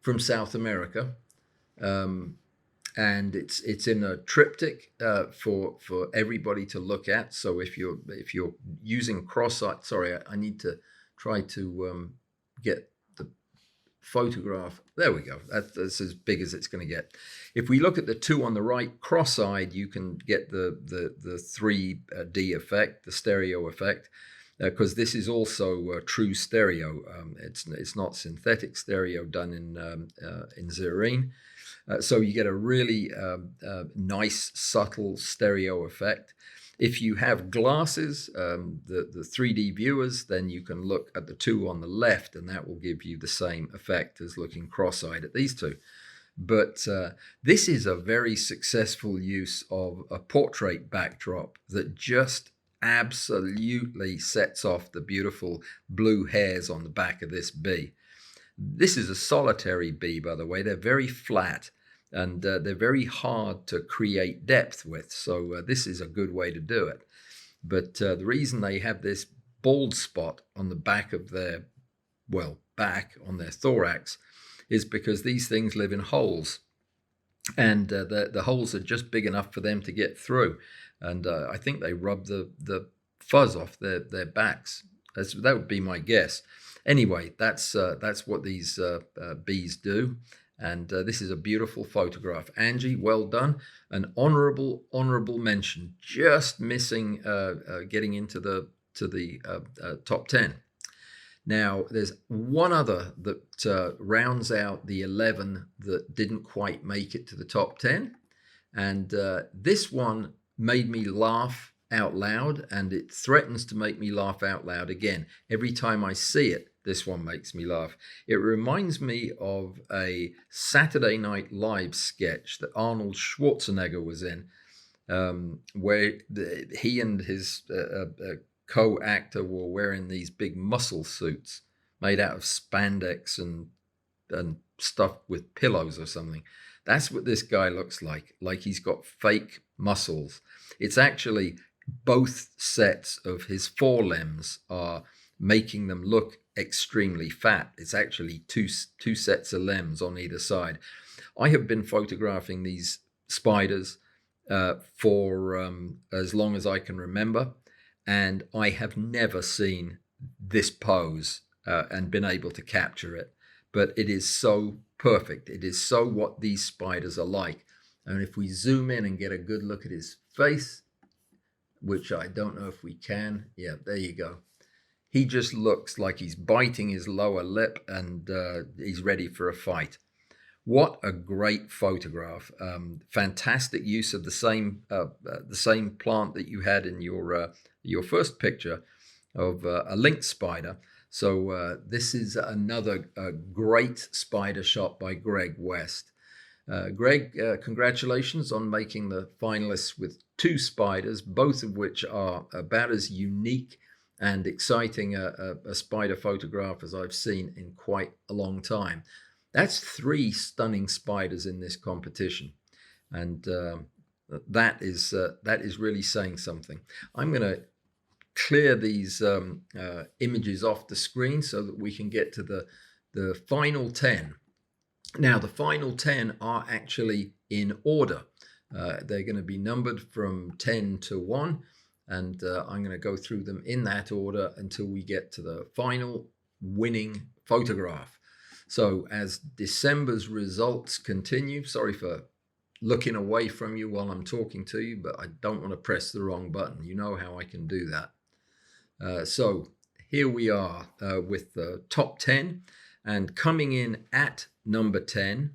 from South America. And it's in a triptych for everybody to look at. So if you're using cross-eyed, sorry, I need to try to get the photograph. There we go. That's as big as it's going to get. If we look at the two on the right, cross-eyed, you can get the 3D effect, the stereo effect, because this is also true stereo. It's not synthetic stereo done in Zerine. So you get a really nice, subtle stereo effect. If you have glasses, the 3D viewers, then you can look at the two on the left, and that will give you the same effect as looking cross-eyed at these two. But this is a very successful use of a portrait backdrop that just absolutely sets off the beautiful blue hairs on the back of this bee. This is a solitary bee, by the way. They're very flat. And they're very hard to create depth with. So this is a good way to do it. But the reason they have this bald spot on the back of their, well, back on their thorax is because these things live in holes. And the holes are just big enough for them to get through. And I think they rub the fuzz off their backs. That would be my guess. Anyway, that's what these bees do. And this is a beautiful photograph. Angie, well done. An honorable mention, just missing getting into the top 10. Now, there's one other that rounds out the 11 that didn't quite make it to the top 10. And this one made me laugh out loud, and it threatens to make me laugh out loud again. Every time I see it, this one makes me laugh. It reminds me of a Saturday Night Live sketch that Arnold Schwarzenegger was in. where he and his co-actor were wearing these big muscle suits made out of spandex and stuffed with pillows or something. That's what this guy looks like he's got fake muscles. It's actually both sets of his forelimbs are making them look extremely fat. It's actually two sets of limbs on either side. I have been photographing these spiders for as long as I can remember, and I have never seen this pose and been able to capture it. But it is so perfect. It is so what these spiders are like. And if we zoom in and get a good look at his face, which I don't know if we can. Yeah, there you go. He just looks like he's biting his lower lip and he's ready for a fight. What a great photograph. Fantastic use of the same plant that you had in your first picture of a lynx spider. So this is another great spider shot by Greg West. Greg, congratulations on making the finalists with 2 spiders, both of which are about as unique and exciting a spider photograph as I've seen in quite a long time. That's 3 stunning spiders in this competition, and that is really saying something. I'm going to clear these images off the screen so that we can get to the final 10. Now, the final 10 are actually in order. They're going to be numbered from 10 to 1, and I'm going to go through them in that order until we get to the final winning photograph. So as December's results continue, sorry for looking away from you while I'm talking to you, but I don't want to press the wrong button. You know how I can do that. So here we are with the top 10, and coming in at number 10,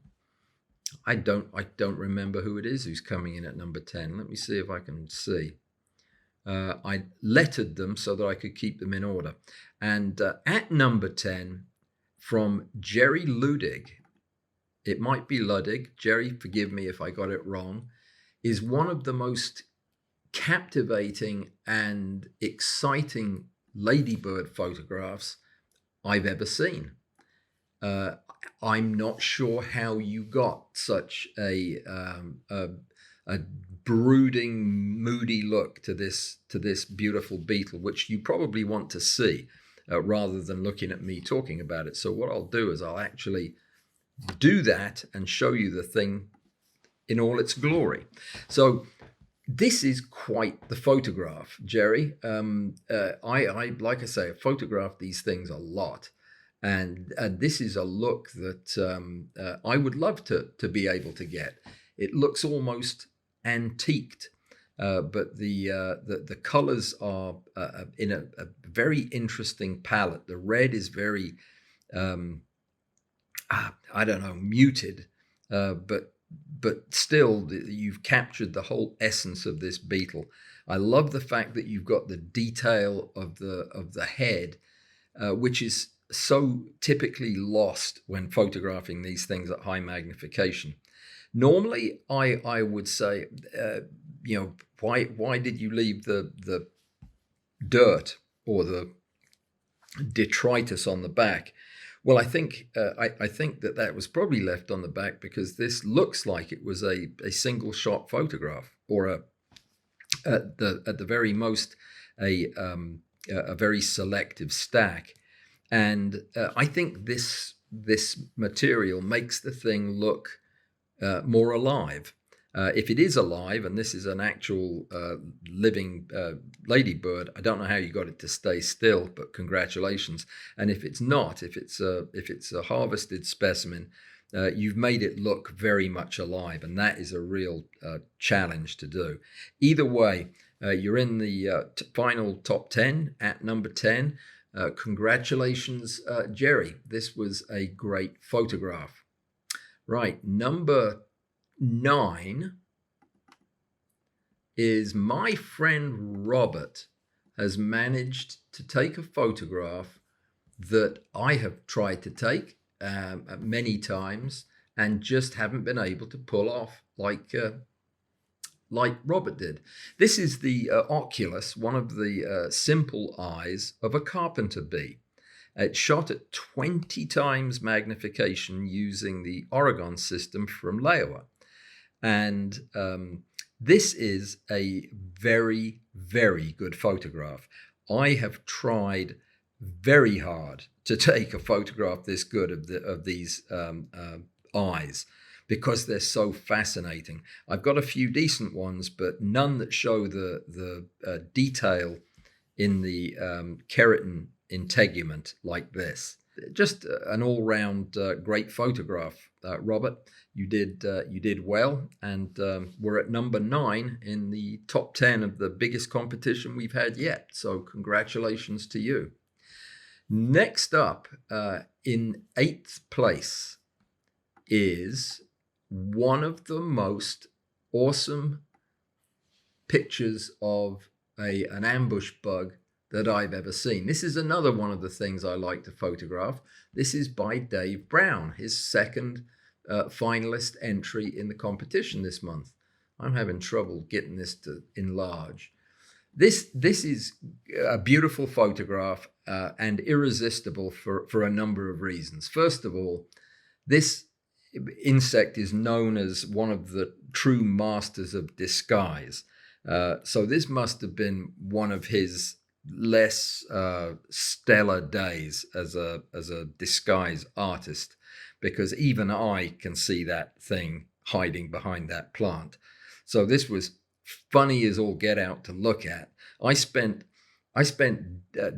I don't remember who it is who's coming in at number 10. Let me see if I can see. I lettered them so that I could keep them in order. And at number 10, from Jerry Ludig, it might be Ludig, Jerry, forgive me if I got it wrong, is one of the most captivating and exciting ladybird photographs I've ever seen. I'm not sure how you got such a brooding, moody look to this beautiful beetle, which you probably want to see rather than looking at me talking about it. So what I'll do is I'll actually do that and show you the thing in all its glory. So this is quite the photograph, Jerry. I like I say, I photograph these things a lot. And this is a look that I would love to be able to get. It looks almost antiqued, but the colors are in a very interesting palette. The red is very, I don't know, muted, but still you've captured the whole essence of this beetle. I love the fact that you've got the detail of the head, which is so typically lost when photographing these things at high magnification. Normally, I would say, why did you leave the dirt or the detritus on the back? Well, I think that was probably left on the back because this looks like it was a single shot photograph, or at the very most a very selective stack. And I think this material makes the thing look more alive. If it is alive, and this is an actual living ladybird, I don't know how you got it to stay still, but congratulations. And if it's not, if it's a harvested specimen, you've made it look very much alive, and that is a real challenge to do. Either way, you're in the final top 10 at number 10. Congratulations, Jerry. This was a great photograph. Right, number 9 is my friend Robert has managed to take a photograph that I have tried to take many times and just haven't been able to pull off, like like Robert did. This is the oculus, one of the simple eyes of a carpenter bee. It's shot at 20 times magnification using the Oregon system from Laowa. And this is a very, very good photograph. I have tried very hard to take a photograph this good of these eyes, because they're so fascinating. I've got a few decent ones, but none that show the detail in the keratin integument like this. Just an all-round great photograph, Robert. You did well, and we're at number 9 in the top 10 of the biggest competition we've had yet. So congratulations to you. Next up, in 8th place, is one of the most awesome pictures of an ambush bug that I've ever seen. This is another one of the things I like to photograph. This is by Dave Brown, his second finalist entry in the competition this month. I'm having trouble getting this to enlarge. This is a beautiful photograph and irresistible for a number of reasons. First of all, this insect is known as one of the true masters of disguise. So this must have been one of his less stellar days as a disguise artist, because even I can see that thing hiding behind that plant. So this was funny as all get out to look at. I spent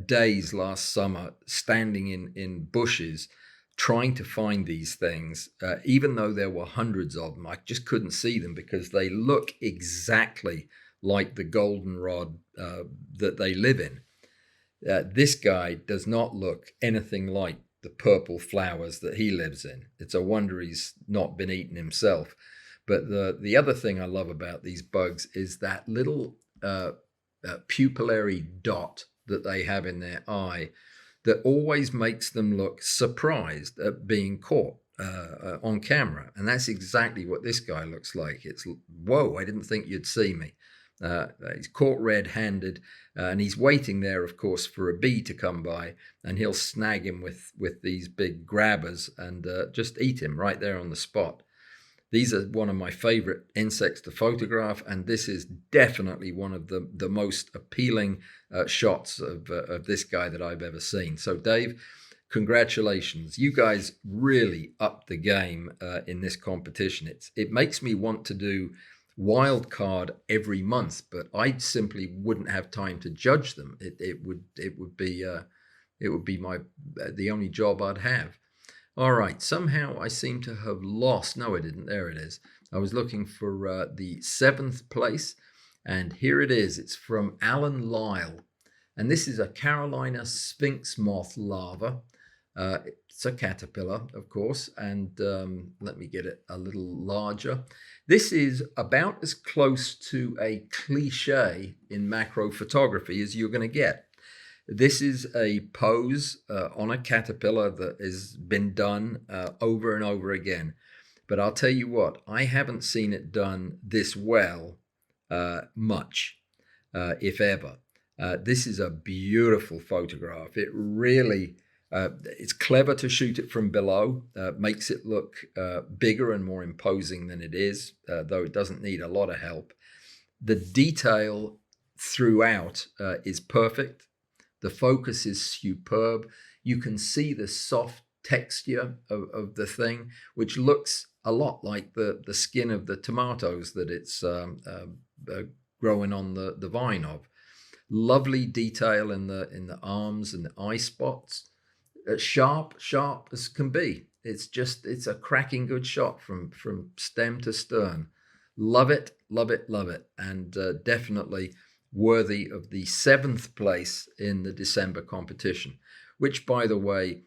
days last summer standing in bushes trying to find these things, even though there were hundreds of them. I just couldn't see them because they look exactly like the goldenrod that they live in. This guy does not look anything like the purple flowers that he lives in. It's a wonder he's not been eaten himself. But the other thing I love about these bugs is that little pupillary dot that they have in their eye that always makes them look surprised at being caught on camera. And that's exactly what this guy looks like. It's, whoa, I didn't think you'd see me. He's caught red-handed, and he's waiting there, of course, for a bee to come by, and he'll snag him with these big grabbers and just eat him right there on the spot. These are one of my favorite insects to photograph, and this is definitely one of the most appealing shots of this guy that I've ever seen. So, Dave, congratulations. You guys really upped the game in this competition. It makes me want to do wild card every month, but I simply wouldn't have time to judge them. It would be the only job I'd have. All right, somehow I seem to have lost. No, I didn't. There it is. I was looking for the 7th place, and here it is. It's from Alan Lyle, and this is a Carolina sphinx moth larva. It's a caterpillar, of course, and let me get it a little larger. This is about as close to a cliche in macro photography as you're going to get. This is a pose on a caterpillar that has been done over and over again. But I'll tell you what, I haven't seen it done this well much, if ever. This is a beautiful photograph. It really, it's clever to shoot it from below, makes it look bigger and more imposing than it is, though it doesn't need a lot of help. The detail throughout is perfect. The focus is superb. You can see the soft texture of the thing, which looks a lot like the skin of the tomatoes that it's growing on the vine of. Lovely detail in the arms and the eye spots. Sharp as can be. It's a cracking good shot from stem to stern. Love it, love it, love it. And definitely worthy of the 7th place in the December competition, which, by the way,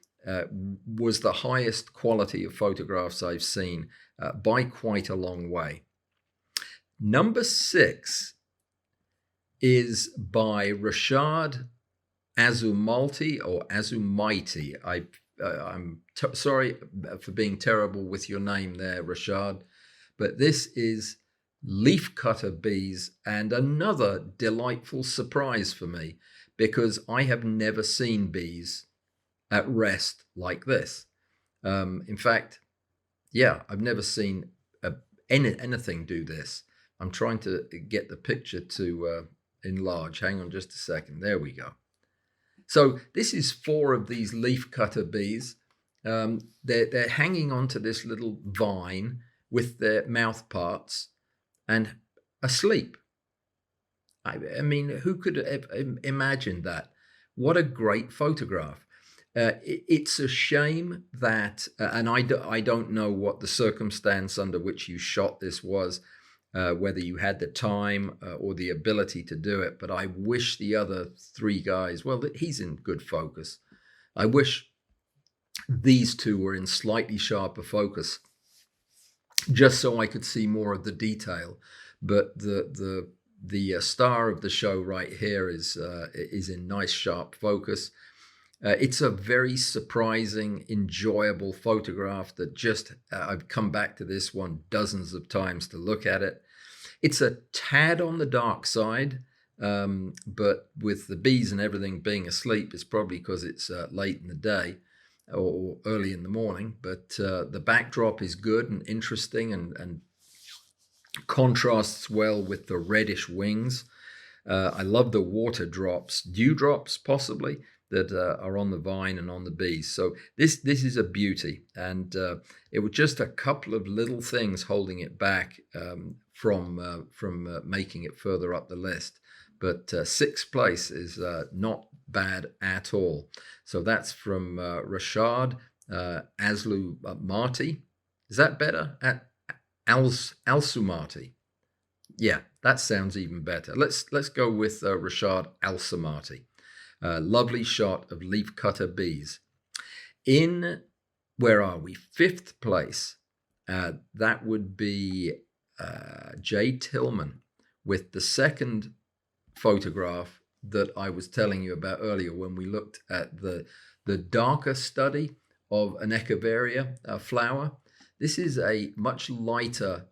was the highest quality of photographs I've seen by quite a long way. Number 6 is by Rashad Azumalti or Azumaiti. I'm sorry for being terrible with your name there, Rashad, but this is leafcutter bees, and another delightful surprise for me, because I have never seen bees at rest like this. In fact, yeah, I've never seen anything do this. I'm trying to get the picture to enlarge. Hang on just a second. There we go. So this is 4 of these leafcutter bees. They're hanging onto this little vine with their mouth parts and asleep. I mean, who could have imagined that? What a great photograph. It's a shame that, and I don't know what the circumstance under which you shot this was, whether you had the time or the ability to do it, but I wish the other 3 guys, well, he's in good focus. I wish these 2 were in slightly sharper focus, just so I could see more of the detail. But the star of the show right here is in nice sharp focus. It's a very surprising, enjoyable photograph that just, I've come back to this one dozens of times to look at it. It's a tad on the dark side, but with the bees and everything being asleep, it's probably because it's late in the day or early in the morning. But the backdrop is good and interesting and contrasts well with the reddish wings. I love the water drops, dewdrops possibly, that are on the vine and on the bees. So this is a beauty, and it was just a couple of little things holding it back from making it further up the list. But 6th place is not bad at all. So that's from Rashad Aslu Marti. Is that better? Al-Sumati. Yeah, that sounds even better. Let's go with Rashad Al-Sumati. Lovely shot of leafcutter bees. In, where are we? 5th place. That would be Jay Tillman with the second photograph that I was telling you about earlier when we looked at the darker study of an Echeveria flower. This is a much lighter,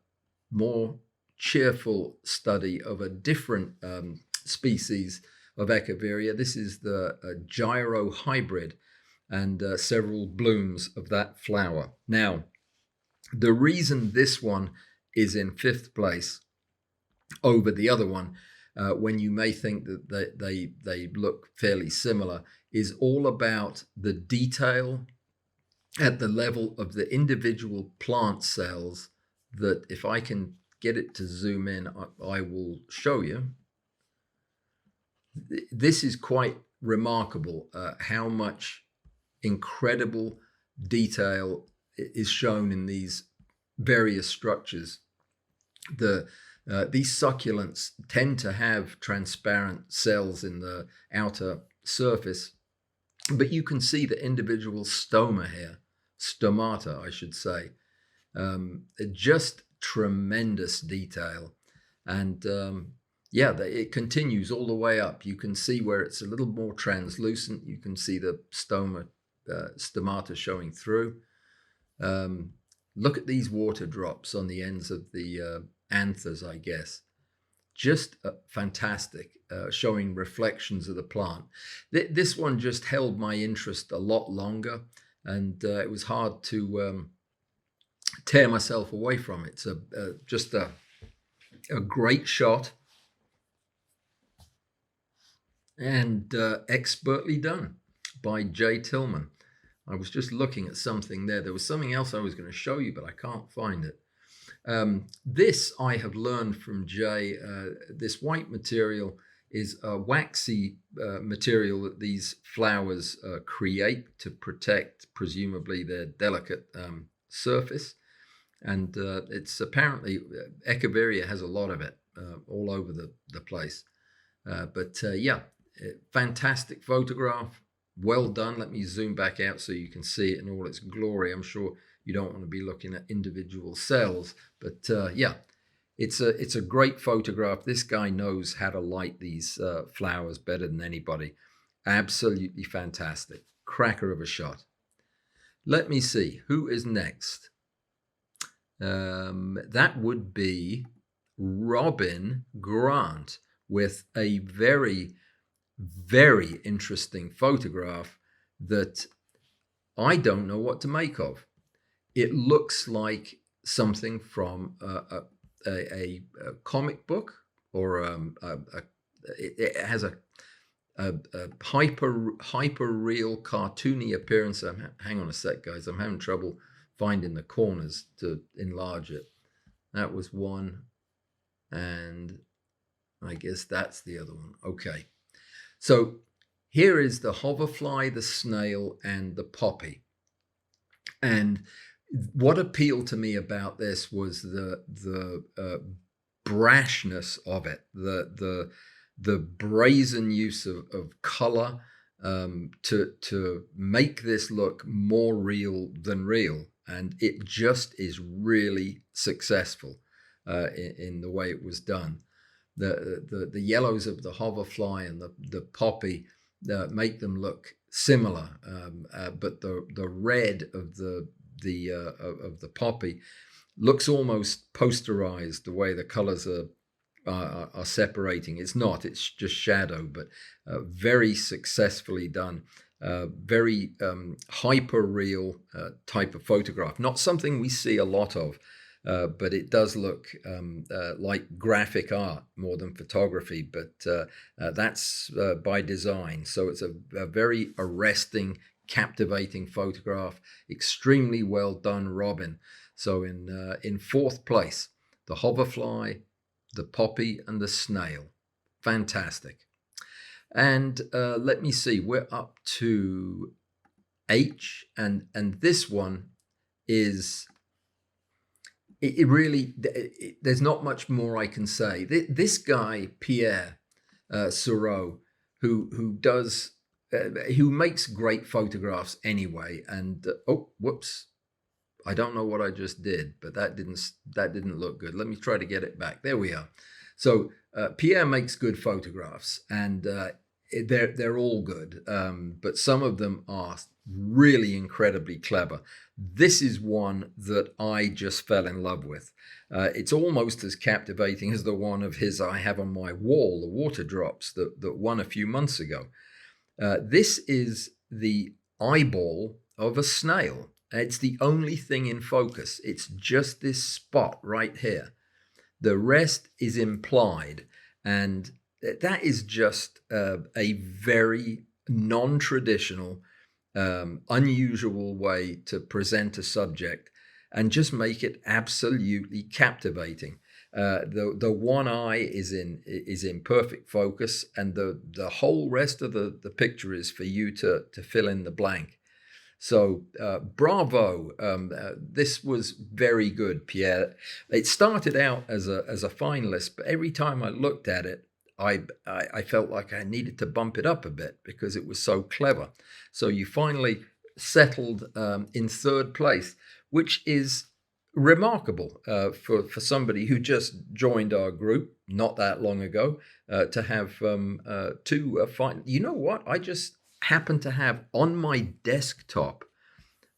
more cheerful study of a different species of Echeveria. This is the gyro hybrid, and several blooms of that flower. Now, the reason this one is in 5th place over the other one, when you may think that they look fairly similar, is all about the detail at the level of the individual plant cells that, if I can get it to zoom in, I will show you. This is quite remarkable, how much incredible detail is shown in these various structures. These succulents tend to have transparent cells in the outer surface, but you can see the individual stoma here, stomata, I should say. Just tremendous detail. And yeah, it continues all the way up. You can see where it's a little more translucent. You can see the stomata showing through. Look at these water drops on the ends of the anthers, I guess. Just fantastic, showing reflections of the plant. This one just held my interest a lot longer, and it was hard to tear myself away from it. So just a great shot, and expertly done by Jay Tillman. I was just looking at something there. There was something else I was going to show you, but I can't find it. This I have learned from Jay. This white material is a waxy material that these flowers create to protect, presumably, their delicate surface. And it's apparently, Echeveria has a lot of it all over the place. But yeah, fantastic photograph. Well done. Let me zoom back out so you can see it in all its glory. I'm sure you don't want to be looking at individual cells, but yeah, it's a great photograph. This guy knows how to light these flowers better than anybody. Absolutely fantastic. Cracker of a shot. Let me see, who is next? That would be Robin Grant with a very, very interesting photograph that I don't know what to make of. It looks like something from a comic book, or it has a hyper real cartoony appearance. Hang on a sec, guys. I'm having trouble finding the corners to enlarge it. That was one, and I guess that's the other one. Okay, so here is the hoverfly, the snail, and the poppy. And what appealed to me about this was the brashness of it, the brazen use of color to make this look more real than real, and it just is really successful in the way it was done. The yellows of the hoverfly and the poppy make them look similar, but the red of the poppy looks almost posterized, the way the colors are separating. It's not, it's just shadow, but very successfully done. Very hyper real type of photograph, not something we see a lot of, but it does look like graphic art more than photography, but that's by design. So it's a very arresting, captivating photograph, extremely well done, Robin. So in fourth place, the hoverfly, the poppy, and the snail. Fantastic. And let me see, we're up to H, and this one is, it really, there's not much more I can say. This guy, Pierre Sureau, who makes great photographs anyway, and oh, whoops, I don't know what I just did, but that didn't look good. Let me try to get it back. There we are. So Pierre makes good photographs, and they're all good, but some of them are really incredibly clever. This is one that I just fell in love with. It's almost as captivating as the one of his I have on my wall, the water drops that won a few months ago. This is the eyeball of a snail. It's the only thing in focus. It's just this spot right here. The rest is implied, and that is just a very non-traditional, unusual way to present a subject and just make it absolutely captivating. The one eye is in perfect focus, and the whole rest of the picture is for you to fill in the blank. So bravo, this was very good, Pierre. It started out as a finalist, but every time I looked at it, I felt like I needed to bump it up a bit because it was so clever. So you finally settled in third place, which is remarkable for somebody who just joined our group not that long ago, to have two you know what? I just happen to have on my desktop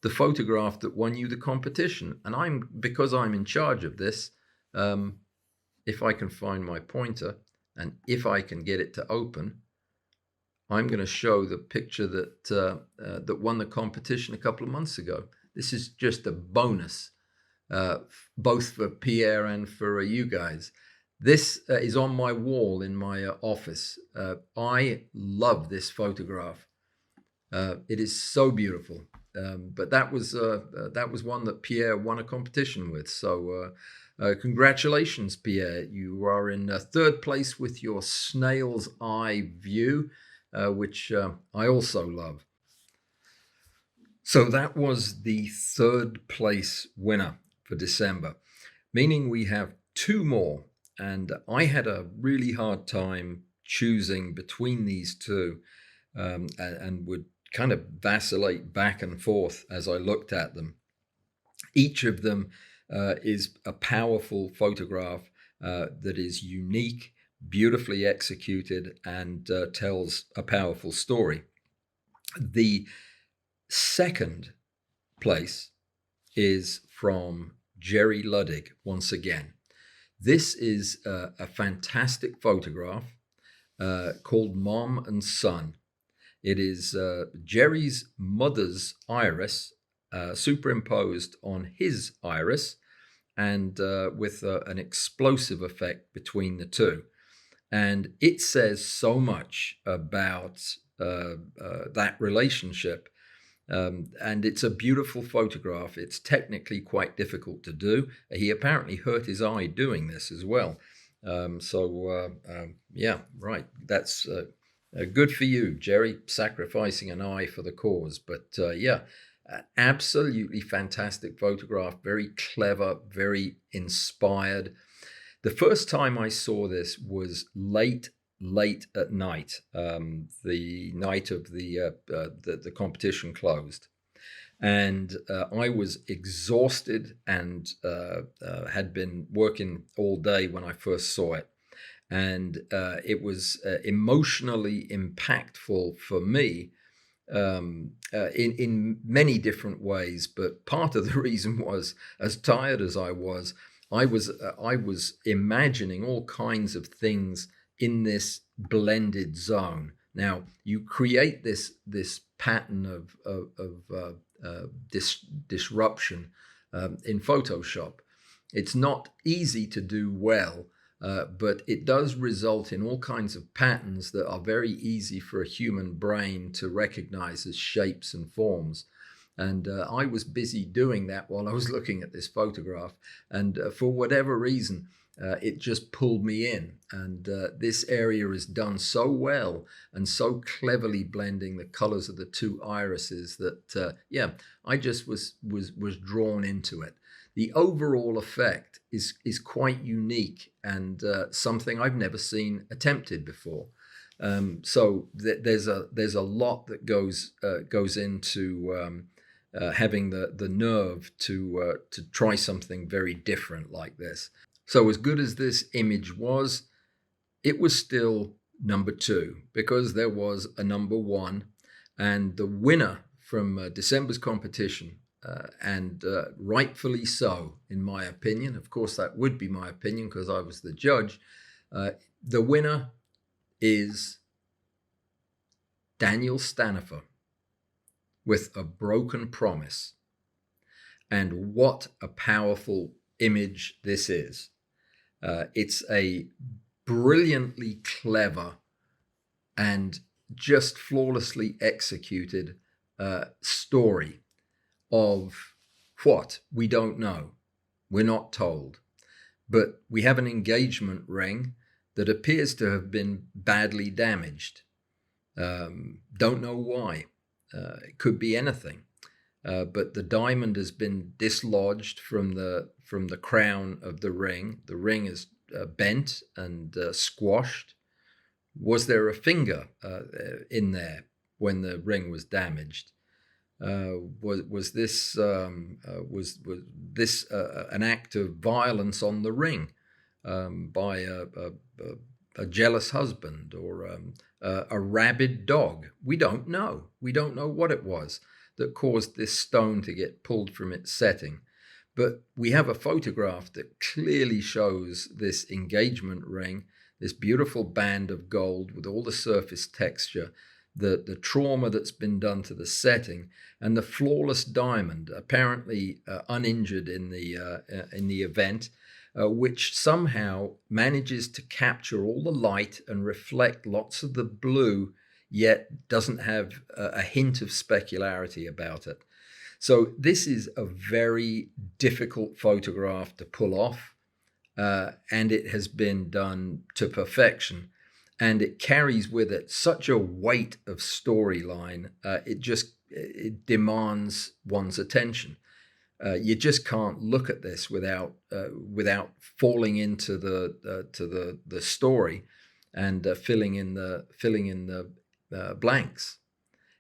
the photograph that won you the competition, and because I'm in charge of this, if I can find my pointer and if I can get it to open, I'm going to show the picture that won the competition a couple of months ago. This is just a bonus, both for Pierre and for you guys. This is on my wall in my office. I love this photograph. It is so beautiful. But that was one that Pierre won a competition with. So congratulations, Pierre. You are in third place with your snail's eye view, which I also love. So that was the third place winner for December, meaning we have two more. And I had a really hard time choosing between these two, and would kind of vacillate back and forth as I looked at them. Each of them is a powerful photograph that is unique, beautifully executed, and tells a powerful story. The second place is from Jerry Luddig once again. This is a fantastic photograph called Mom and Son. It is Jerry's mother's iris superimposed on his iris, and with an explosive effect between the two. And it says so much about that relationship. And it's a beautiful photograph. It's technically quite difficult to do. He apparently hurt his eye doing this as well. Yeah, right. That's good for you, Jerry, sacrificing an eye for the cause. But yeah, absolutely fantastic photograph. Very clever, very inspired. The first time I saw this was late at night, the night of the competition closed, and I was exhausted and had been working all day when I first saw it, and it was emotionally impactful for me in many different ways. But part of the reason was, as tired as I was imagining all kinds of things in this blended zone. Now you create this pattern of disruption in Photoshop. It's not easy to do well, but it does result in all kinds of patterns that are very easy for a human brain to recognize as shapes and forms. And I was busy doing that while I was looking at this photograph. And for whatever reason, it just pulled me in. And this area is done so well and so cleverly blending the colors of the two irises that, yeah, I just was drawn into it. The overall effect is quite unique and something I've never seen attempted before. So there's a lot that goes into having the nerve to try something very different like this. So as good as this image was, it was still number 2 because there was a number 1, and the winner from December's competition, and rightfully so, in my opinion. Of course, that would be my opinion because I was the judge. The winner is Daniel Stanifer with A Broken Promise. And what a powerful image this is. It's a brilliantly clever and just flawlessly executed story of what? We don't know. We're not told. But we have an engagement ring that appears to have been badly damaged. Don't know why. It could be anything. But the diamond has been dislodged from the crown of the ring. The ring is bent and squashed. Was there a finger in there when the ring was damaged? Was this an act of violence on the ring by a jealous husband or a rabid dog? We don't know. We don't know what it was that caused this stone to get pulled from its setting. But we have a photograph that clearly shows this engagement ring, this beautiful band of gold with all the surface texture, the trauma that's been done to the setting, and the flawless diamond, apparently uninjured in the event, which somehow manages to capture all the light and reflect lots of the blue, yet doesn't have a hint of specularity about it. So this is a very difficult photograph to pull off, and it has been done to perfection. And it carries with it such a weight of storyline. It demands one's attention. You just can't look at this without falling into the story and filling in the blanks.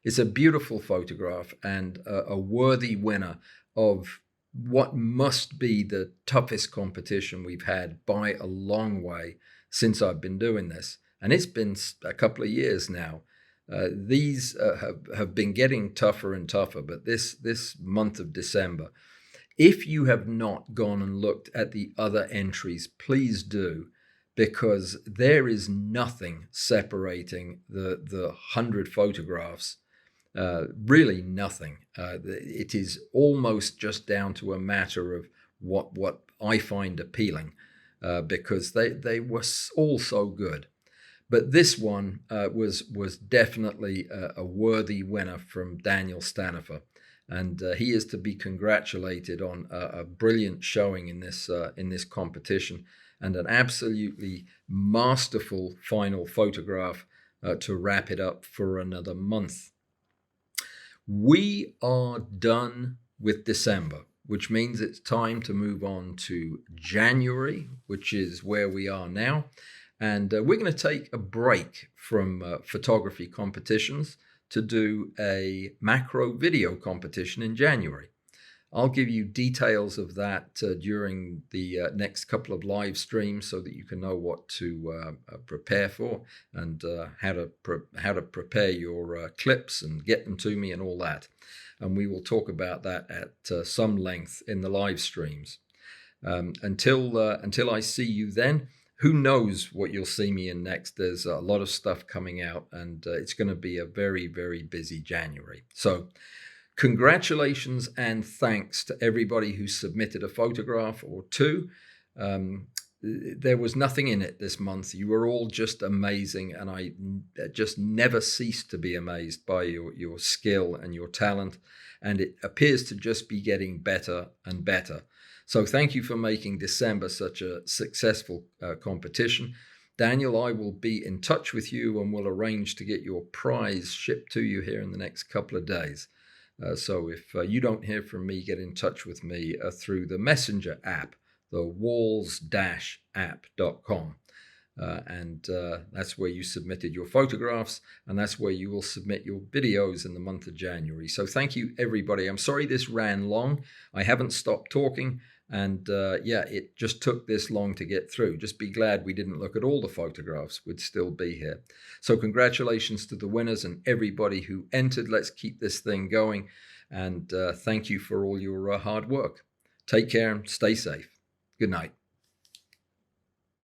It's a beautiful photograph and a worthy winner of what must be the toughest competition we've had by a long way since I've been doing this. And it's been a couple of years now. These have been getting tougher and tougher, but this month of December, If you have not gone and looked at the other entries, please do, because there is nothing separating the 100 photographs. Really nothing. It is almost just down to a matter of what I find appealing, because they were all so good. But this one was definitely a worthy winner from Daniel Stanifer, and he is to be congratulated on a brilliant showing in this competition, and an absolutely masterful final photograph to wrap it up for another month. We are done with December, which means it's time to move on to January, which is where we are now. And we're going to take a break from photography competitions to do a macro video competition in January. I'll give you details of that during the next couple of live streams, so that you can know what to prepare for, and how to prepare your clips and get them to me and all that. And we will talk about that at some length in the live streams. Until I see you then, who knows what you'll see me in next. There's a lot of stuff coming out, and it's going to be a very, very busy January. So congratulations and thanks to everybody who submitted a photograph or two. There was nothing in it this month. You were all just amazing, and I just never cease to be amazed by your skill and your talent, and it appears to just be getting better and better. So thank you for making December such a successful competition. Daniel, I will be in touch with you, and we'll arrange to get your prize shipped to you here in the next couple of days. So if you don't hear from me, get in touch with me through the Messenger app, the walls-app.com. And that's where you submitted your photographs, and that's where you will submit your videos in the month of January. So thank you, everybody. I'm sorry this ran long. I haven't stopped talking, and it just took this long to get through. Just be glad we didn't look at all the photographs. We'd still be here. So congratulations to the winners and everybody who entered. Let's keep this thing going, and thank you for all your hard work. Take care and stay safe. Good night.